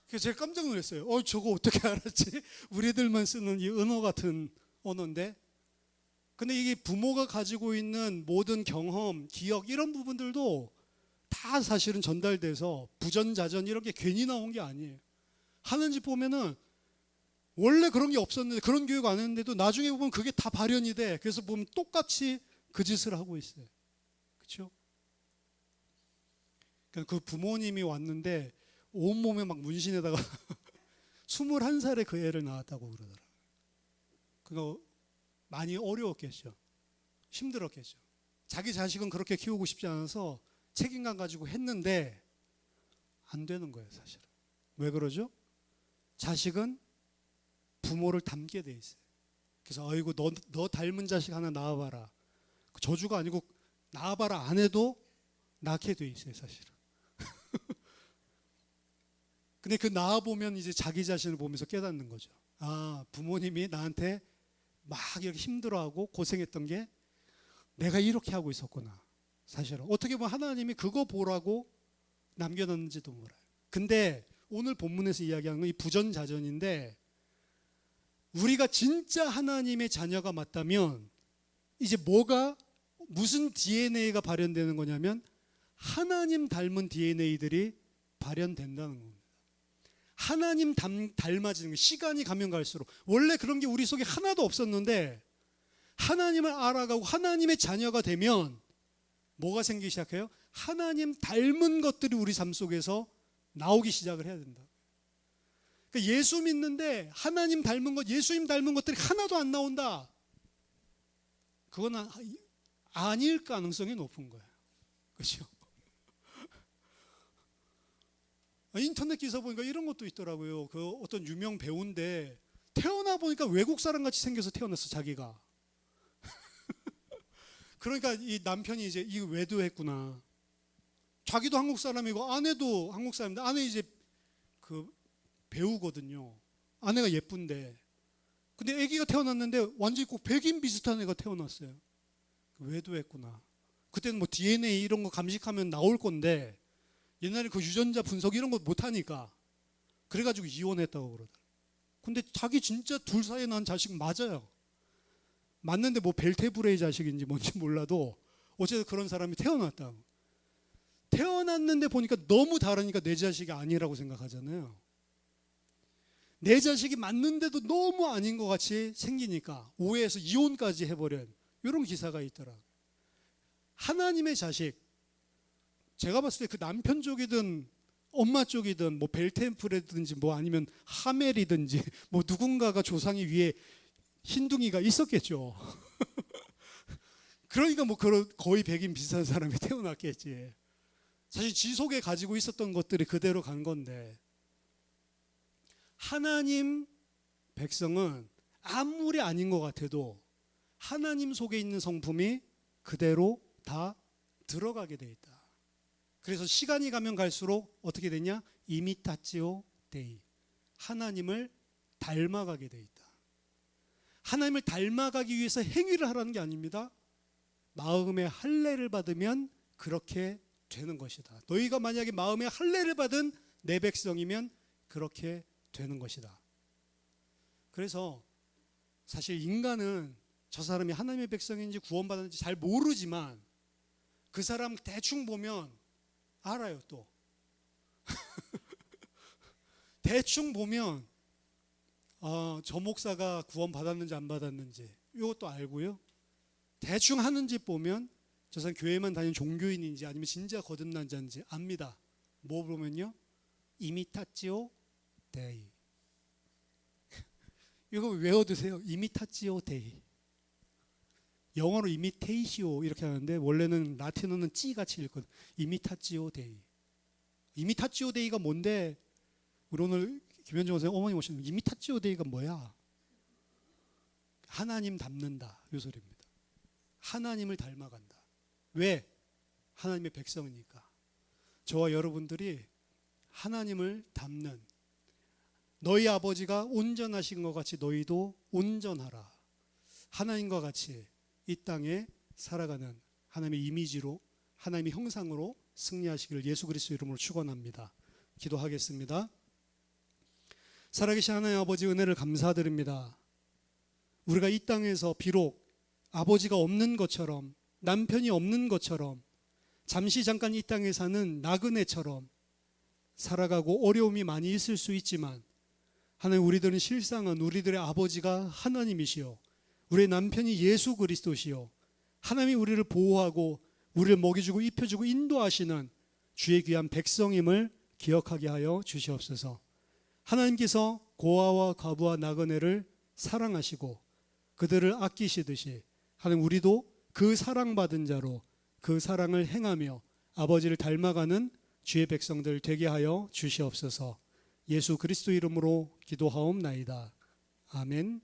그래서 제가 깜짝 놀랐어요. 저거 어떻게 알았지? 우리들만 쓰는 이 은어 같은 언어인데. 근데 이게 부모가 가지고 있는 모든 경험, 기억 이런 부분들도 다 사실은 전달돼서 부전자전 이런 게 괜히 나온 게 아니에요. 하는 집 보면은 원래 그런 게 없었는데 그런 교육 안 했는데도 나중에 보면 그게 다 발현이 돼. 그래서 보면 똑같이 그 짓을 하고 있어요. 그렇죠? 그 부모님이 왔는데 온몸에 막 문신에다가 21살에 그 애를 낳았다고 그러더라고요. 그거 많이 어려웠겠죠. 힘들었겠죠. 자기 자식은 그렇게 키우고 싶지 않아서 책임감 가지고 했는데 안 되는 거예요, 사실은. 왜 그러죠? 자식은 부모를 닮게 돼 있어요. 그래서 아이고 너 닮은 자식 하나 낳아봐라. 저주가 아니고 낳아봐라 안 해도 낳게 돼 있어요, 사실은. 근데 그 낳아보면 이제 자기 자신을 보면서 깨닫는 거죠. 아, 부모님이 나한테 막 이렇게 힘들어하고 고생했던 게 내가 이렇게 하고 있었구나. 사실은 어떻게 보면 하나님이 그거 보라고 남겨놨는지도 몰라요. 근데 오늘 본문에서 이야기하는 건 이 부전자전인데, 우리가 진짜 하나님의 자녀가 맞다면 이제 무슨 DNA가 발현되는 거냐면 하나님 닮은 DNA들이 발현된다는 겁니다. 하나님 닮아지는 거, 시간이 가면 갈수록. 원래 그런 게 우리 속에 하나도 없었는데 하나님을 알아가고 하나님의 자녀가 되면 뭐가 생기기 시작해요? 하나님 닮은 것들이 우리 삶 속에서 나오기 시작을 해야 된다. 그러니까 예수 믿는데 하나님 닮은 것, 예수님 닮은 것들이 하나도 안 나온다. 그건 아닐 가능성이 높은 거예요. 그렇죠? 인터넷 기사 보니까 이런 것도 있더라고요. 그 어떤 유명 배우인데 태어나 보니까 외국 사람 같이 생겨서 태어났어, 자기가. 그러니까 이 남편이 이제 이거 외도했구나. 자기도 한국 사람이고 아내도 한국 사람인데, 아내 이제 그 배우거든요. 아내가 예쁜데. 근데 아기가 태어났는데 완전히 꼭 백인 비슷한 애가 태어났어요. 외도했구나. 그때는 뭐 DNA 이런 거 감식하면 나올 건데 옛날에 그 유전자 분석 이런 거 못하니까 그래가지고 이혼했다고 그러더라고요. 근데 자기 진짜 둘 사이에 난 자식 맞아요. 맞는데 뭐 벨테브레이 자식인지 뭔지 몰라도 어쨌든 그런 사람이 태어났다고. 태어났는데 보니까 너무 다르니까 내 자식이 아니라고 생각하잖아요. 내 자식이 맞는데도 너무 아닌 것 같이 생기니까 오해해서 이혼까지 해버린 이런 기사가 있더라고요. 하나님의 자식, 제가 봤을 때 그 남편 쪽이든 엄마 쪽이든 뭐 벨테브레든지 뭐 아니면 하멜이든지 뭐 누군가가 조상이 위에 흰둥이가 있었겠죠. 그러니까 뭐 거의 백인 비슷한 사람이 태어났겠지. 사실 지 속에 가지고 있었던 것들이 그대로 간 건데, 하나님 백성은 아무리 아닌 것 같아도 하나님 속에 있는 성품이 그대로 다 들어가게 돼 있다. 그래서 시간이 가면 갈수록 어떻게 되냐? 이미타치오 데이, 하나님을 닮아가게 돼 있다. 하나님을 닮아가기 위해서 행위를 하라는 게 아닙니다. 마음의 할례를 받으면 그렇게 되는 것이다. 너희가 만약에 마음의 할례를 받은 내 백성이면 그렇게 되는 것이다. 그래서 사실 인간은 저 사람이 하나님의 백성인지 구원받았는지 잘 모르지만 그 사람 대충 보면 알아요. 또 대충 보면 저 목사가 구원받았는지 안 받았는지 이것도 알고요. 대충 하는 짓 보면 저 사람 교회만 다니는 종교인인지 아니면 진짜 거듭난 자인지 압니다. 뭐 보면요, 이미타치오 데이. 이거 외워두세요. 이미타치오 데이. 영어로 이미테이시오 이렇게 하는데 원래는 라틴어는 찌같이 읽거든. 이미타치오 데이. 이미타치오 데이가 뭔데? 우리 오늘 김현정 선생님 어머니 오시는 이미타치오 데이가 뭐야? 하나님 닮는다 이 소리입니다. 하나님을 닮아간다. 왜? 하나님의 백성이니까. 저와 여러분들이 하나님을 닮는, 너희 아버지가 온전하신 것 같이 너희도 온전하라. 하나님과 같이 이 땅에 살아가는 하나님의 이미지로, 하나님의 형상으로 승리하시기를 예수 그리스도 이름으로 축원합니다. 기도하겠습니다. 살아계신 하나님 아버지, 은혜를 감사드립니다. 우리가 이 땅에서 비록 아버지가 없는 것처럼, 남편이 없는 것처럼, 잠시 잠깐 이 땅에 사는 나그네처럼 살아가고 어려움이 많이 있을 수 있지만, 하나님, 우리들은 실상은 우리들의 아버지가 하나님이시요, 우리의 남편이 예수 그리스도시요, 하나님이 우리를 보호하고 우리를 먹여주고 입혀주고 인도하시는 주의 귀한 백성임을 기억하게 하여 주시옵소서. 하나님께서 고아와 과부와 나그네를 사랑하시고 그들을 아끼시듯이 하나님, 우리도 그 사랑받은 자로 그 사랑을 행하며 아버지를 닮아가는 주의 백성들 되게 하여 주시옵소서. 예수 그리스도 이름으로 기도하옵나이다. 아멘.